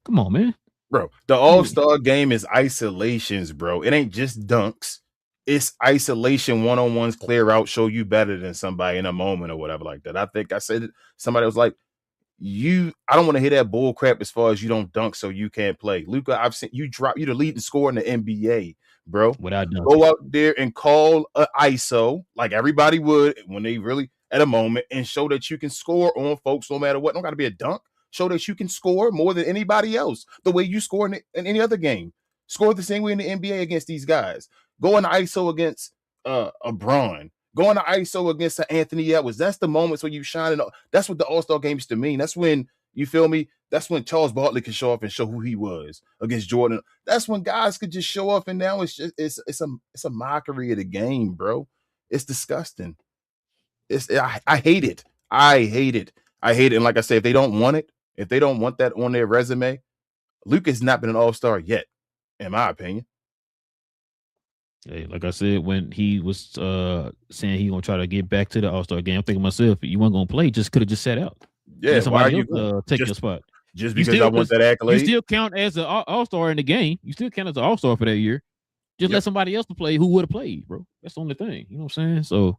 come on, man. Bro, the All-Star game is isolations, bro. It ain't just dunks. It's isolation, one-on-ones, clear out, show you better than somebody in a moment or whatever like that. I think I said it. Somebody was like, I don't want to hear that bull crap as far as you don't dunk so you can't play. Luka, I've seen you drop. You're the leading scorer in the NBA, bro. Without dunking. Go out there and call a ISO like everybody would when they really. at a moment and show that you can score on folks no matter what. Don't got to be a dunk. Show that you can score more than anybody else, the way you score in any other game. Score the same way in the NBA against these guys. Go in the ISO against a Braun. Go in the ISO against an Anthony Edwards. That's the moments where you shine. That's what the All-Star game used to mean. That's when, you feel me? That's when Charles Barkley could show up and show who he was against Jordan. That's when guys could just show up, and now it's just it's a mockery of the game, bro. It's disgusting. I hate it. I hate it. I hate it. And like I said, if they don't want it, if they don't want that on their resume, Luke has not been an All-Star yet, in my opinion. Hey, like I said, when he was saying he gonna try to get back to the All-Star game, I'm thinking to myself, you weren't gonna play, just could have just sat out. Yeah, let somebody why are you else take your spot. Just because I want that accolade? You still count as an All-Star in the game. You still count as an All-Star for that year. Just let somebody else play who would have played, bro. That's the only thing. You know what I'm saying? So,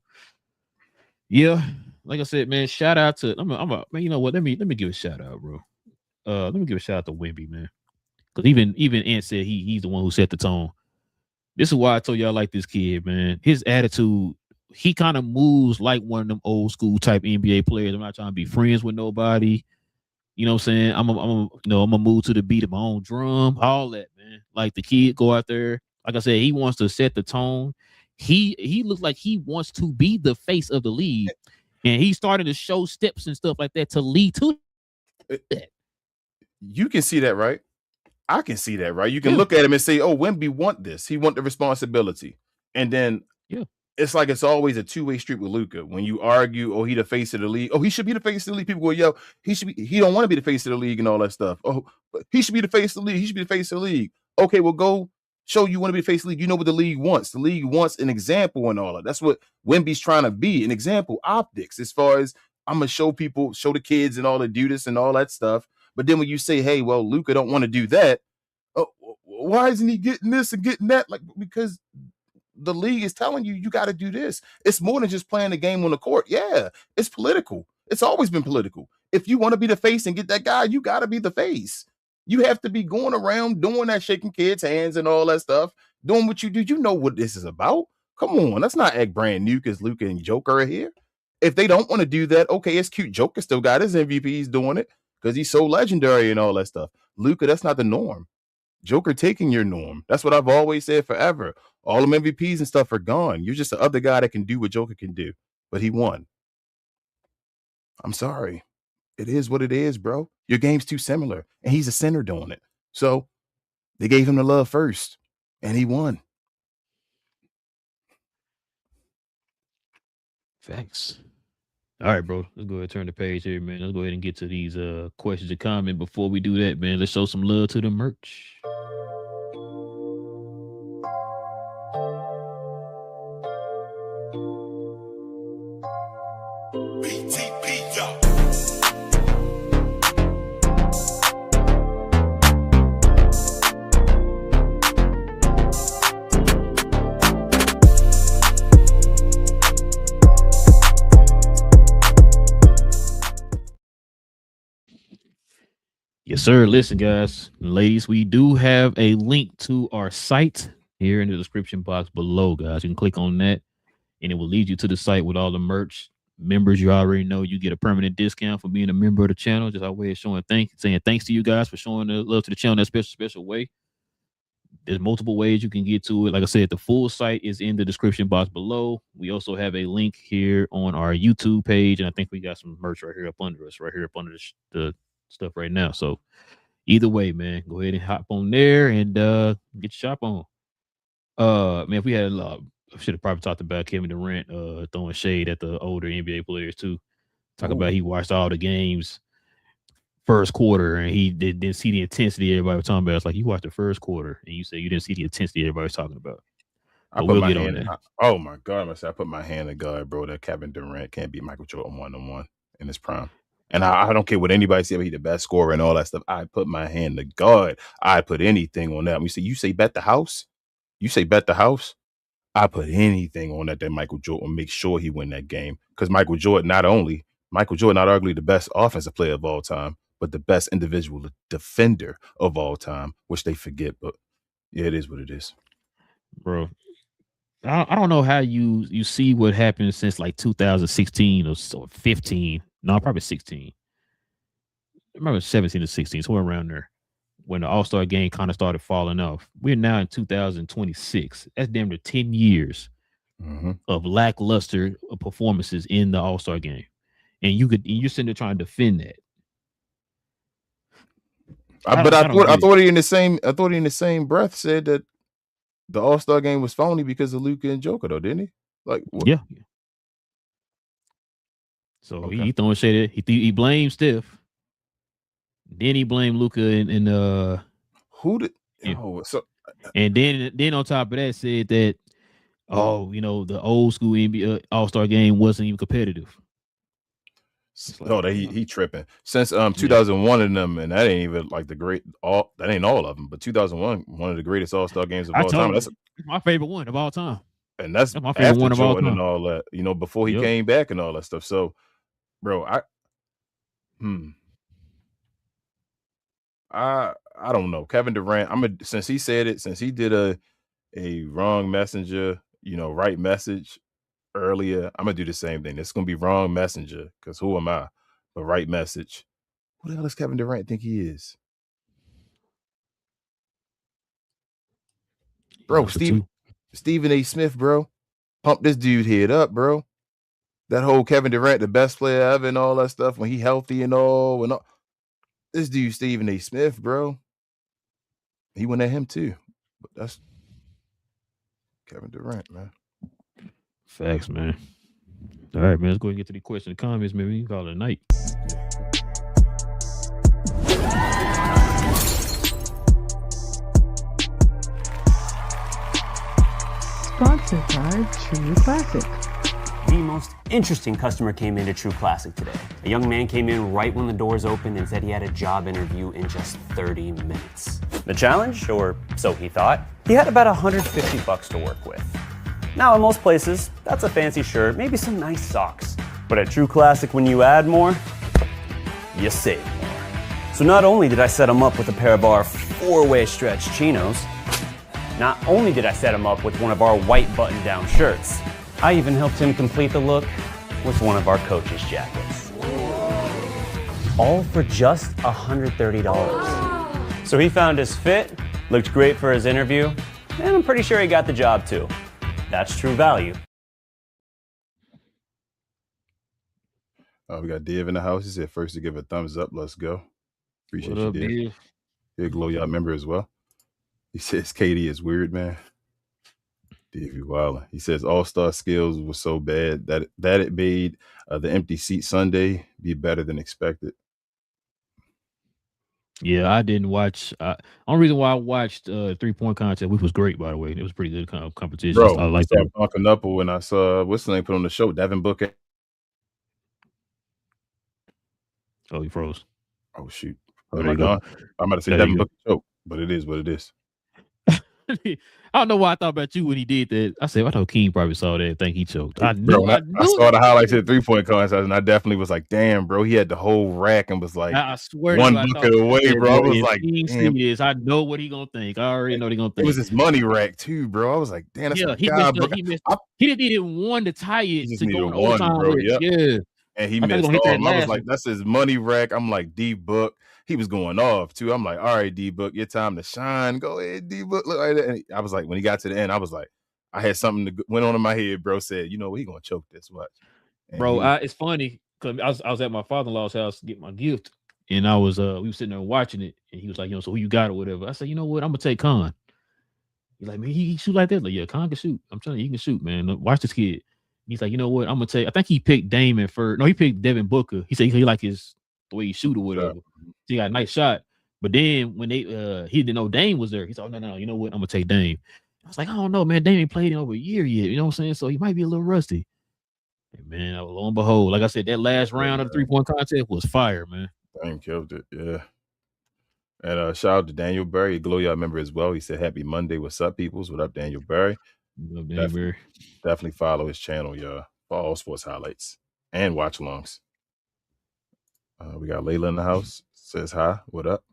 yeah, like I said, man, shout out to man. You know what? Let me give a shout out, bro. Let me give a shout out to Wemby, man, because even Ant said he's the one who set the tone. This is why I told you I like this kid, man. His attitude, he kind of moves like one of them old school type NBA players. I'm not trying to be friends with nobody. You know what I'm saying? I'm gonna move to the beat of my own drum, all that, man. Like the kid go out there. Like I said, he wants to set the tone. He looks like he wants to be the face of the league, and he's starting to show steps and stuff like that to lead to that. You can see that, right? I can see that, right? You can look at him and say, "Oh, Wemby want this. He want the responsibility," and then it's like it's always a two-way street with Luka. When you argue, "Oh, he the face of the league. Oh, he should be the face of the league." People go, "Yo, he should be. He don't want to be the face of the league and all that stuff. Oh, but he should be the face of the league. He should be the face of the league." Okay, well, go show you want to be the face of the league. You know what the league wants. The league wants an example and all that. That's what Wemby's trying to be, an example, optics. As far as I'm gonna show people, show the kids and all the do this and all that stuff. But then when you say, "Hey, well, Luka don't want to do that," why isn't he getting this and getting that? Like, because the league is telling you got to do this. It's more than just playing the game on the court. Yeah, it's political. It's always been political. If you want to be the face and get that guy, you got to be the face. You have to be going around doing that, shaking kids' hands and all that stuff, doing what you do. You know what this is about. Come on, let's not act brand new because Luka and Joker are here. If they don't want to do that, okay, it's cute. Joker still got his MVP. He's doing it because he's so legendary and all that stuff. Luka, that's not the norm. Joker taking your norm. That's what I've always said forever. All them MVPs and stuff are gone. You're just the other guy that can do what Joker can do. But he won. I'm sorry. It is what it is, bro. Your game's too similar. And he's a center doing it. So they gave him the love first. And he won. Facts. All right, bro. Let's go ahead and turn the page here, man. Let's go ahead and get to these questions and comments. Before we do that, man, let's show some love to the merch. Yes, sir. Listen, guys, ladies, we do have a link to our site here in the description box below, guys. You can click on that, and it will lead you to the site with all the merch. Members, you already know you get a permanent discount for being a member of the channel. Just our way of saying thanks to you guys for showing the love to the channel in that special way. There's multiple ways you can get to it. Like I said, the full site is in the description box below. We also have a link here on our YouTube page, and I think we got some merch right here up under us, right here up under the stuff right now. So either way, man, go ahead and hop on there and get your shop on. Man, if we had I should have probably talked about Kevin Durant throwing shade at the older NBA players too. About he watched all the games first quarter and he didn't see the intensity everybody was talking about. It's like you watched the first quarter and you say you didn't see the intensity everybody was talking about. We'll get on that. Oh my God, I put my hand in God, bro. That Kevin Durant can't beat Michael Jordan 1-on-1 in his prime. And I don't care what anybody say, but he's the best scorer and all that stuff. I put my hand to God. I put anything on that. You say bet the house. You say bet the house. I put anything on that Michael Jordan make sure he win that game. Because Michael Jordan not arguably the best offensive player of all time, but the best individual defender of all time, which they forget. But yeah, it is what it is. Bro, I don't know how you see what happened since like 2016 or so 15. No, probably 16. I remember 17 to 16, somewhere around there, when the All-Star game kind of started falling off. We're now in 2026. That's damn near 10 years of lackluster performances in the All-Star game. And you're sitting there trying to defend that. I thought he in the same breath said that the All-Star game was phony because of Luka and Joker, though, didn't he? Like, what? Yeah. So Okay. he throwing shade at he blamed Steph. Then he blamed Luka and who did? Yeah. Oh, so and then on top of that said that the old school NBA All-Star game wasn't even competitive. Like, he tripping since 2001 in them, and that ain't even like that ain't all of them, but 2001, one of the greatest All-Star games of all time. That's my favorite one of all time, and that's my favorite one of all time. And all that, before he came back and all that stuff. So, bro, I don't know. Kevin Durant, since he said it, since he did a wrong messenger, right message earlier, I'm gonna do the same thing. It's gonna be wrong messenger because who am I? But right message. Who the hell does Kevin Durant think he is? Bro, Stephen A. Smith, bro. Pump this dude head up, bro. That whole Kevin Durant, the best player ever and all that stuff, when he healthy and all. This dude, Stephen A. Smith, bro. He went at him too. But that's Kevin Durant, man. Facts, man. All right, man. Let's go ahead and get to the question and comments, man. We can call it a night. Sponsored by True Classic. The most interesting customer came into True Classic today. A young man came in right when the doors opened and said he had a job interview in just 30 minutes. The challenge, or so he thought, he had about $150 to work with. Now, in most places, that's a fancy shirt, maybe some nice socks. But at True Classic, when you add more, you save more. So not only did I set him up with a pair of our 4-way stretch chinos, not only did I set him up with one of our white button-down shirts, I even helped him complete the look with one of our coach's jackets. All for just $130. So he found his fit, looked great for his interview, and I'm pretty sure he got the job too. That's true value. We got Div in the house. He said first to give a thumbs up. Let's go. Appreciate you, Div. He'll glow y'all member as well. He says KD is weird, man. Div, you wildin'. He says All-Star skills was so bad that it made the empty seat Sunday be better than expected. Yeah, I didn't watch. Only reason why I watched 3-point contest, which was great, by the way. It was pretty good competition. Bro, I like that. Bunking up when I saw what's the name put on the show, Devin Booker. Oh, he froze. Oh shoot! Oh, am I gone? I'm about to say Devin Booker choke, but it is what it is. I don't know why I thought about you when he did that. I said, I thought King probably saw that and think he choked. I knew. I saw the highlights of the 3-point contest, and I definitely was like, "Damn, bro!" He had the whole rack and was like, I swear one bucket away, bro. I was like, "Damn, I know what he gonna think. I already know what he gonna think." It was his money rack too, bro. I was like, "Damn, that's he missed. He didn't need one to tie it to go in overtime, bro. Yeah. And he missed all. I was like, that's his money rack. I'm like, D-Book. He was going off too. I'm like, all right, D-Book, your time to shine. Go ahead, D-Book. Look like that. And I was like, when he got to the end, I was like, I had something that went on in my head, bro. Said, he gonna choke this. Watch. And bro, it's funny because I was at my father-in-law's house to get my gift, and I was we were sitting there watching it, and he was like, so who you got or whatever. I said, you know what, I'm gonna take Khan. He's like, man, he shoot like that. Like, yeah, Khan can shoot. I'm telling you, he can shoot, man. Watch this kid. He's like, you know what? I'm gonna take. I think he picked Damon first. No, he picked Devin Booker. He said he like the way he shoot or whatever. Yeah. He got a nice shot. But then when he didn't know Dame was there, he said, oh no, you know what? I'm gonna take Dame. I was like, I don't know, man. Dame ain't played in over a year yet. You know what I'm saying? So he might be a little rusty. And man, lo and behold, like I said, that last round of the 3-point contest was fire, man. Dame killed it, yeah. And shout out to Daniel Berry, Glow y'all member as well. He said, happy Monday. What's up, peoples? What up, Daniel Berry? What up, Daniel Berry? Definitely follow his channel, y'all, for all sports highlights and watch alongs. We got Layla in the house. Says hi. What up?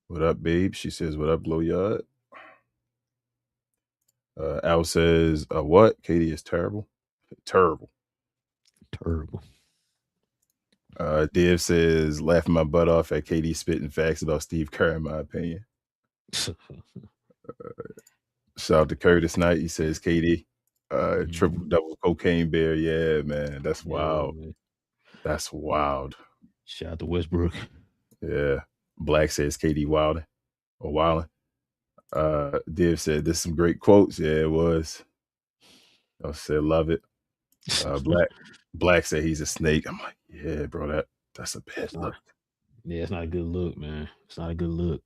What up, babe? She says, what up, Glow Yard? Al says, what? KD is terrible. Terrible. Div says, laughing my butt off at KD spitting facts about Steve Kerr, in my opinion. Shout out to Curtis Knight. He says, KD, triple double cocaine bear. Yeah, man. That's wild. Man. That's wild. Shout out to Westbrook. Yeah. Black says KD wilding or wilding. Div said, there's some great quotes. Yeah, it was. I said, love it. Black said he's a snake. I'm like, yeah, bro, that's a bad look. Yeah, it's not a good look, man. It's not a good look.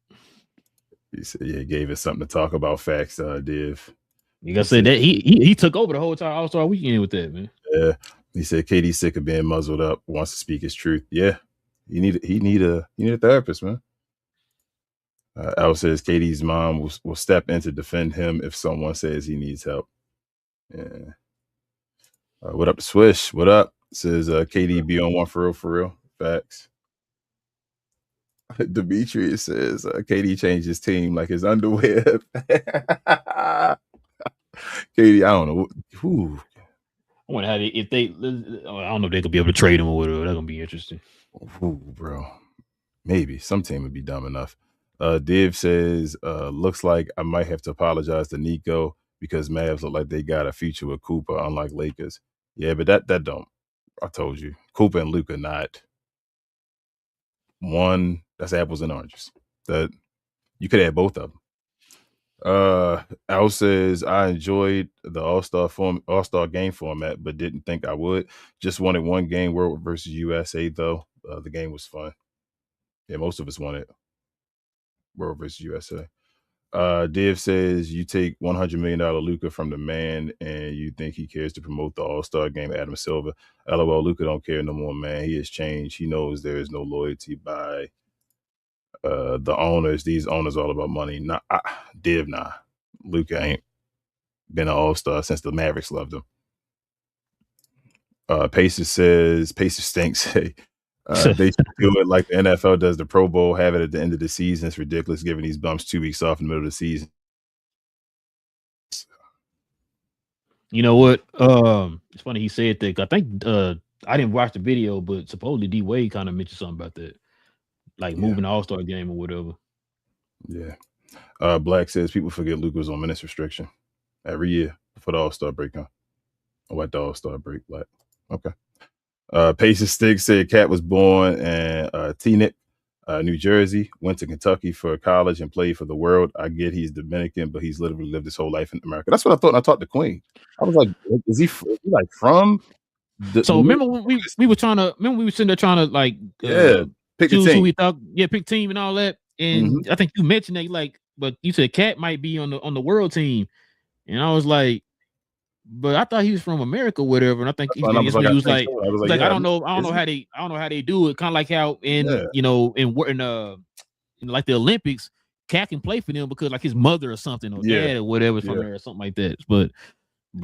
He said, yeah, gave us something to talk about. Facts, Div. You gotta say that he took over the whole entire All-Star weekend with that, man. Yeah. He said KD's sick of being muzzled up, wants to speak his truth. Yeah. He need a therapist, man. Al says KD's mom will step in to defend him if someone says he needs help. Yeah. What up to Swish? What up? Says KD be on one for real. Facts. Demetrius says KD changed his team like his underwear. KD, I don't know. Whew. I wonder how if they. I don't know if they could be able to trade him or whatever. That's gonna be interesting. Ooh, bro. Maybe some team would be dumb enough. Div says, looks like I might have to apologize to Nico because Mavs look like they got a future with Cooper, unlike Lakers. Yeah, but that don't. I told you, Cooper and Luka not one. That's apples and oranges. That you could add both of them. Al says I enjoyed the All-Star game format, but didn't think I would. Just wanted one game, World versus USA, though. The game was fun. Yeah, most of us wanted World versus USA. Div says you take $100 million Luka from the man and you think he cares to promote the All-Star game, Adam Silver. LOL, Luka don't care no more, man. He has changed. He knows there is no loyalty by the owners. These owners all about money. Div, nah. Luka ain't been an All-Star since the Mavericks loved him. Pacers says, Pacers stinks. Hey, they should do it like the NFL does the Pro Bowl, have it at the end of the season. It's ridiculous giving these bumps 2 weeks off in the middle of the season. You know what? It's funny he said that. I think I didn't watch the video, but supposedly D Wade kind of mentioned something about that, like moving the All-Star game or whatever. Yeah. Black says people forget Luka was on minutes restriction every year before the All-Star break, huh? Or at the All-Star break, Black. Okay. Pacers Stick said Cat was born in Teaneck, New Jersey, went to Kentucky for college and played for the world. I get he's Dominican, but he's literally lived his whole life in America. That's what I thought when I talked to Queen. I was like, is he like from? So remember when we were trying to? Remember we were sitting there trying to like pick choose a team. Who we thought pick team and all that. And I think you mentioned that like, but you said Cat might be on the world team, and I was like, but I thought he was from America, or whatever. And I think he was like, I don't know how they do it. Kind of like how in like the Olympics, Cat can play for them because like his mother or something or dad or whatever from there or something like that. But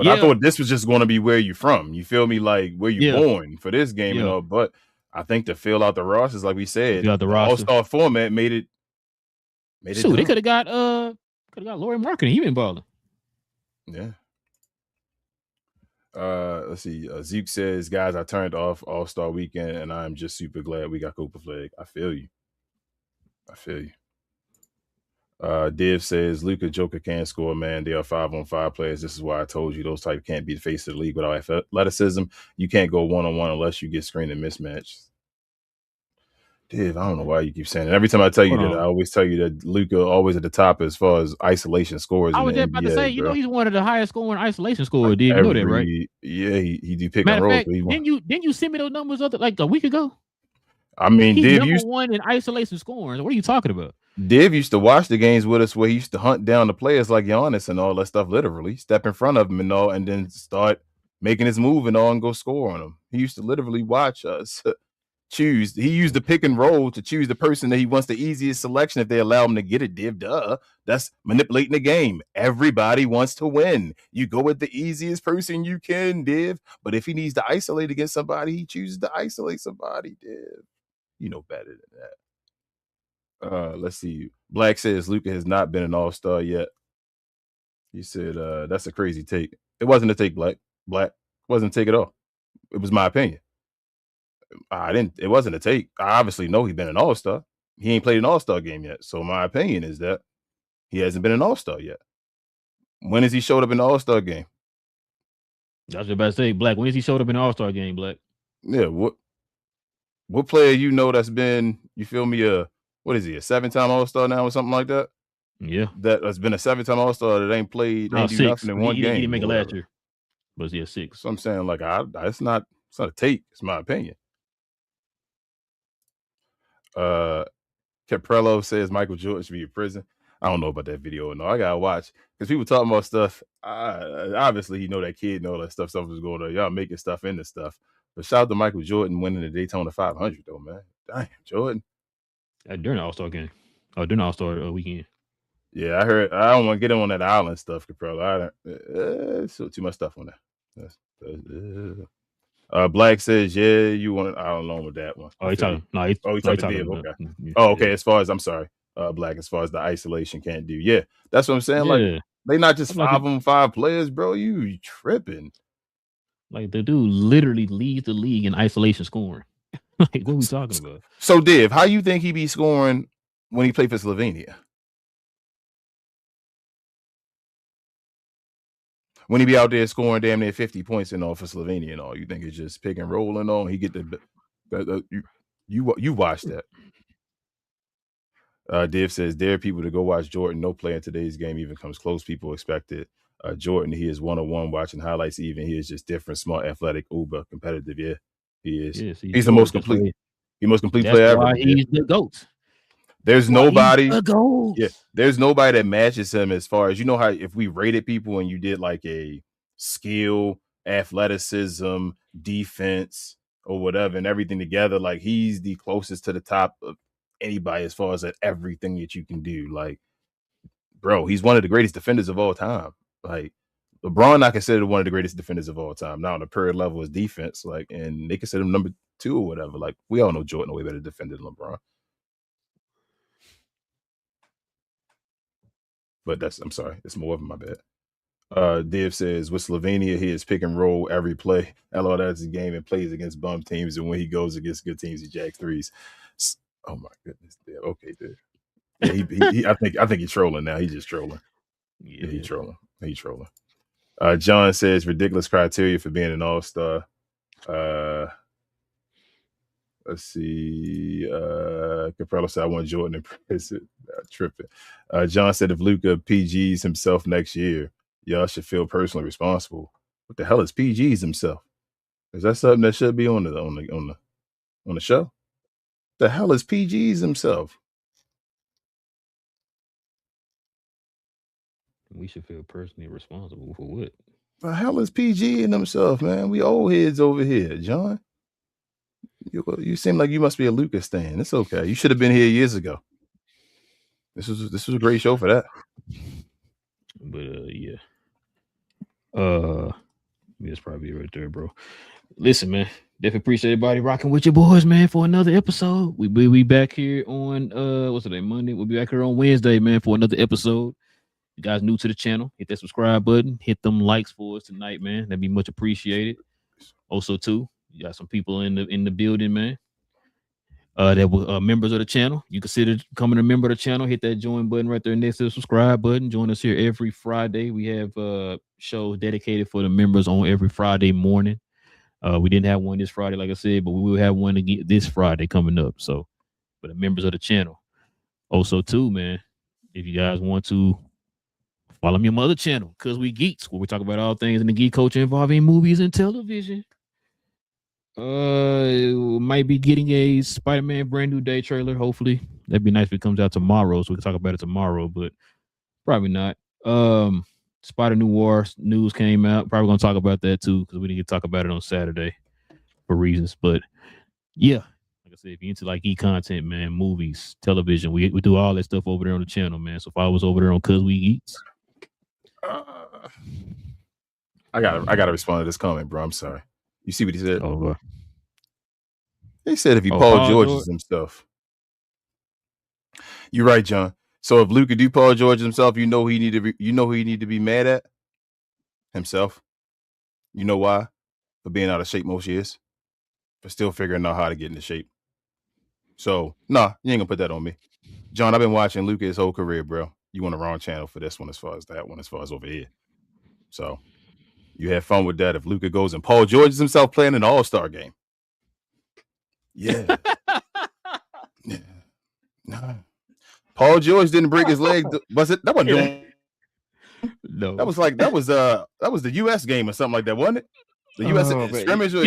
I thought this was just going to be where you from. You feel me? Like where you born for this game and all. But I think to fill out the rosters, like we said, the All-Star format made it. So they could have got Laurie Marketing. He been balling. Yeah. Let's see. Zeke says, guys, I turned off All-Star weekend and I'm just super glad we got Cooper Flag. I feel you. Div says Luka Joker can't score, man. They are 5-on-5 players. This is why I told you those type can't be the face of the league without athleticism. You can't go 1-on-1 unless you get screened and mismatched. Div, I don't know why you keep saying it. Every time I tell you that, I always tell you that Luka always at the top as far as isolation scores. I was just about to say, you know, he's one of the highest scoring isolation scorers. Div, you know that, right? Yeah, he do pick and roll. Fact, didn't you send me those numbers like a week ago? I mean, he's Div number one in isolation scoring. What are you talking about? Div used to watch the games with us where he used to hunt down the players like Giannis and all that stuff, literally step in front of them and all, and then start making his move and all and go score on them. He used to literally watch us choose. He used the pick and roll to choose the person that he wants the easiest selection if they allow him to get it, Div. Duh. That's manipulating the game. Everybody wants to win. You go with the easiest person you can, Div. But if he needs to isolate against somebody, he chooses to isolate somebody, Div. You know better than that. Let's see. Black says Luka has not been an All-Star yet. He said, that's a crazy take. It wasn't a take, Black. Black wasn't a take at all. It was my opinion. It wasn't a take. I obviously know he's been an all-star. He ain't played an all-star game yet. So my opinion is that he hasn't been an all-star yet. When has he showed up in the all-star game? I was about to say, Black. When has he showed up in the All-Star game, Black? Yeah, what player you know that's been, you feel me, what is he, a 7-time all-star now or something like that? Yeah. That's been a 7-time all-star that ain't played, ain't do nothing in one game. He didn't make it last year. But yeah, 6. So I'm saying, like, it's not a take, it's my opinion. Caprello says Michael Jordan should be in prison. I don't know about that video. No, I gotta watch because people talking about stuff. Obviously, you know that kid and all that stuff was going on. Y'all making stuff into stuff. But shout out to Michael Jordan winning the Daytona 500 though, man. Damn, Jordan. During the All-Star game. Oh, during the All-Star weekend. Yeah, I heard. I don't want to get in on that island stuff, Caprello. So too much stuff on that. Black says, yeah, you want it. I don't know with that one. Oh, he's talking. No, he's talking to Div. Okay. Okay. As far as I'm sorry, Black. As far as the isolation can't do. Yeah, that's what I'm saying. Yeah. Like they not just 5-on-5 players, bro. You tripping? Like the dude literally leads the league in isolation scoring. Like what are we talking about? So Div, how you think he be scoring when he played for Slovenia? When he be out there scoring damn near 50 points and all for Slovenia and all, you think it's just pick and roll and all? He get you watch that. Div says, dare people to go watch Jordan. No player in today's game even comes close. People expect it. Jordan, he is 101 watching highlights. Even he is just different, smart, athletic, uber competitive. Yeah, he is. Yes, he's the most complete. He's the most complete player ever. Why he's the GOAT. There's nobody. Yeah, there's nobody that matches him as far as, you know how if we rated people and you did like a skill, athleticism, defense, or whatever, and everything together, like he's the closest to the top of anybody as far as at everything that you can do. Like, bro, he's one of the greatest defenders of all time. Like, LeBron, I consider one of the greatest defenders of all time. Now on the per level is defense, like, and they consider him number 2 or whatever. Like, we all know Jordan way better defender than LeBron. But I'm sorry, it's more of my bad. Div says with Slovenia, he is pick and roll every play. LOL, that's his game and plays against bum teams, and when he goes against good teams, he jacks threes. Oh my goodness, Div. Okay, Div. Yeah, he I think he's trolling now. He's just trolling. Yeah, he's trolling. He's trolling. John says ridiculous criteria for being an all-star. Let's see. Caprello said, I want Jordan in prison. Tripping. John said, if Luka PGs himself next year, y'all should feel personally responsible. What the hell is PGs himself? Is that something that should be on the show? The hell is PGs himself? We should feel personally responsible for what? The hell is PG in himself, man? We old heads over here, John. You seem like you must be a Lucas stan. It's okay. You should have been here years ago. This was a great show for that. But yeah. That's probably right there, bro. Listen, man. Definitely appreciate everybody rocking with your boys, man, for another episode. We'll be back here on what's today? Monday. We'll be back here on Wednesday, man, for another episode. You guys new to the channel, hit that subscribe button, hit them likes for us tonight, man. That'd be much appreciated. Also, too, you got some people in the building, man. That were members of the channel. You consider becoming a member of the channel. Hit that join button right there next to the subscribe button. Join us here every Friday. We have shows dedicated for the members on every Friday morning. We didn't have one this Friday, like I said, but we will have one again this Friday coming up. So, for the members of the channel. Also, too, man, if you guys want to follow me on my other channel, Cause We Geeks, where we talk about all things in the geek culture involving movies and television. Might be getting a Spider-Man Brand New Day trailer. Hopefully, that'd be nice if it comes out tomorrow, so we can talk about it tomorrow. But probably not. Spider New Wars news came out. Probably gonna talk about that too, because we didn't get to talk about it on Saturday for reasons. But yeah, like I said, if you're into like e-content, man, movies, television, we do all that stuff over there on the channel, man. So follow us over there on Cause We Eats. I gotta respond to this comment, bro. I'm sorry. You see what he said? Oh, he said if he Paul George is himself. You're right, John. So if Luka do Paul George himself, you know who he need to be mad at himself. You know why? For being out of shape most years, for still figuring out how to get into shape. So nah, you ain't gonna put that on me, John. I've been watching Luka his whole career, bro. You on the wrong channel for this one as far as that one, as far as over here. So you have fun with that. If Luka goes and Paul George is himself playing an All-Star game, yeah. Nah. Paul George didn't break his leg. Was it? That wasn't doing. No, that was the U.S. game or something like that, wasn't it? The U.S. scrimmage or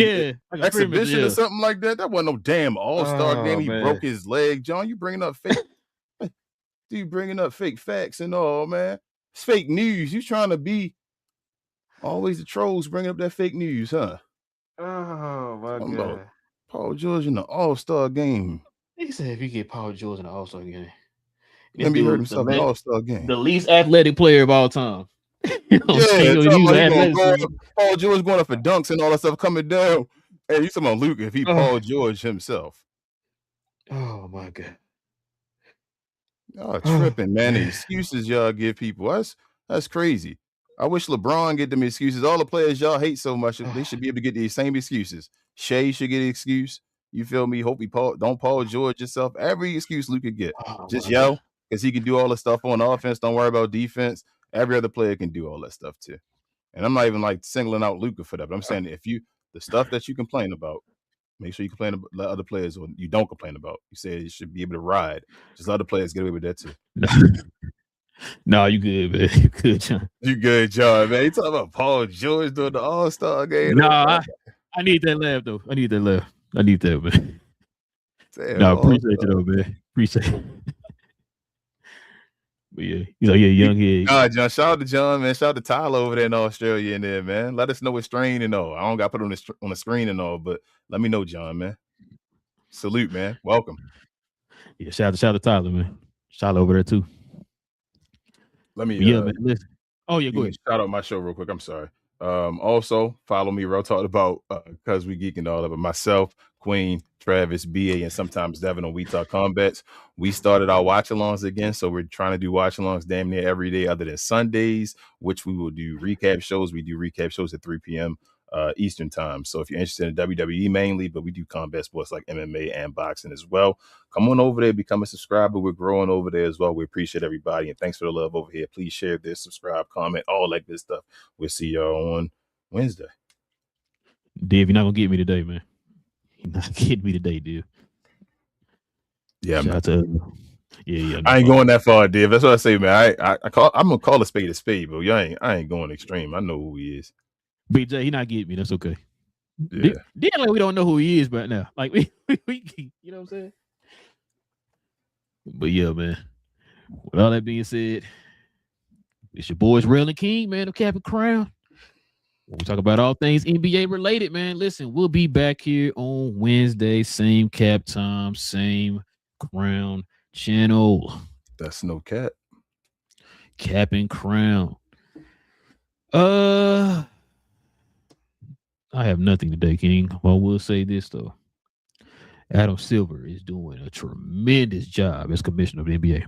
exhibition or something like that. That wasn't no damn All-Star game. He broke his leg. John, you bringing up fake? You bringing up fake facts and all, man. It's fake news. You trying to be always the trolls bringing up that fake news, huh? Oh my God! About Paul George in the All-Star game. He said if you get Paul George in the All-Star game, let me hurt himself in the All-Star game. The least athletic player of all time. Paul George going up for dunks and all that stuff coming down. Hey, you talking about Luka if he Paul George himself. Oh my God. Y'all tripping, man. The excuses y'all give people. That's crazy. I wish LeBron get them excuses. All the players y'all hate so much, they should be able to get these same excuses. Shea should get an excuse. You feel me? Hope don't Paul George yourself. Every excuse Luka get. Just yell, because he can do all the stuff on offense. Don't worry about defense. Every other player can do all that stuff too. And I'm not even like singling out Luka for that, but I'm saying the stuff that you complain about, make sure you complain about the other players or you don't complain about. You say you should be able to ride. Just let other players get away with that too. No, you good, man. You good, John. You good, John, man. You talking about Paul George doing the All-Star game? No, I need that laugh though. I need that, man. Damn, no, appreciate you though, man. Appreciate it. But yeah, young here. John, shout out to John, man. Shout out to Tyler over there in Australia and there, man. Let us know what strain and all. I don't got to put it on the screen and all, but let me know, John, man. Salute, man. Welcome. Yeah, shout out to Tyler, man. Shout out over there too. Let me man, listen. Oh yeah, go ahead. Shout out my show real quick. I'm sorry. Also follow me. Real talk about because we geeking all of it. Myself, Queen, Travis, BA, and sometimes Devin on We Talk Combats. We started our watch-alongs again, so we're trying to do watch-alongs damn near every day other than Sundays, which we will do recap shows. We do recap shows at 3 p.m. Eastern time. So if you're interested in WWE mainly, but we do combat sports like MMA and boxing as well, come on over there, become a subscriber. We're growing over there as well. We appreciate everybody, and thanks for the love over here. Please share this, subscribe, comment, all that good stuff. We'll see y'all on Wednesday. Dave, you're not gonna get me today, man. You're not getting me today, dude. Yeah, man. Yeah. I ain't going that far, Dave. That's what I say, man. I'm gonna call a spade, but I ain't going extreme. I know who he is. BJ, he not getting me. That's okay. Yeah. Then like we don't know who he is right now. Like we you know what I'm saying? But yeah, man. With all that being said, it's your boys Relle and King, man, of Cap and Crown. When we talk about all things NBA related, man. Listen, we'll be back here on Wednesday, same cap time, same Crown channel. That's no cap. Cap and Crown. I have nothing today, King. Well, we'll say this though. Adam Silver is doing a tremendous job as commissioner of the NBA.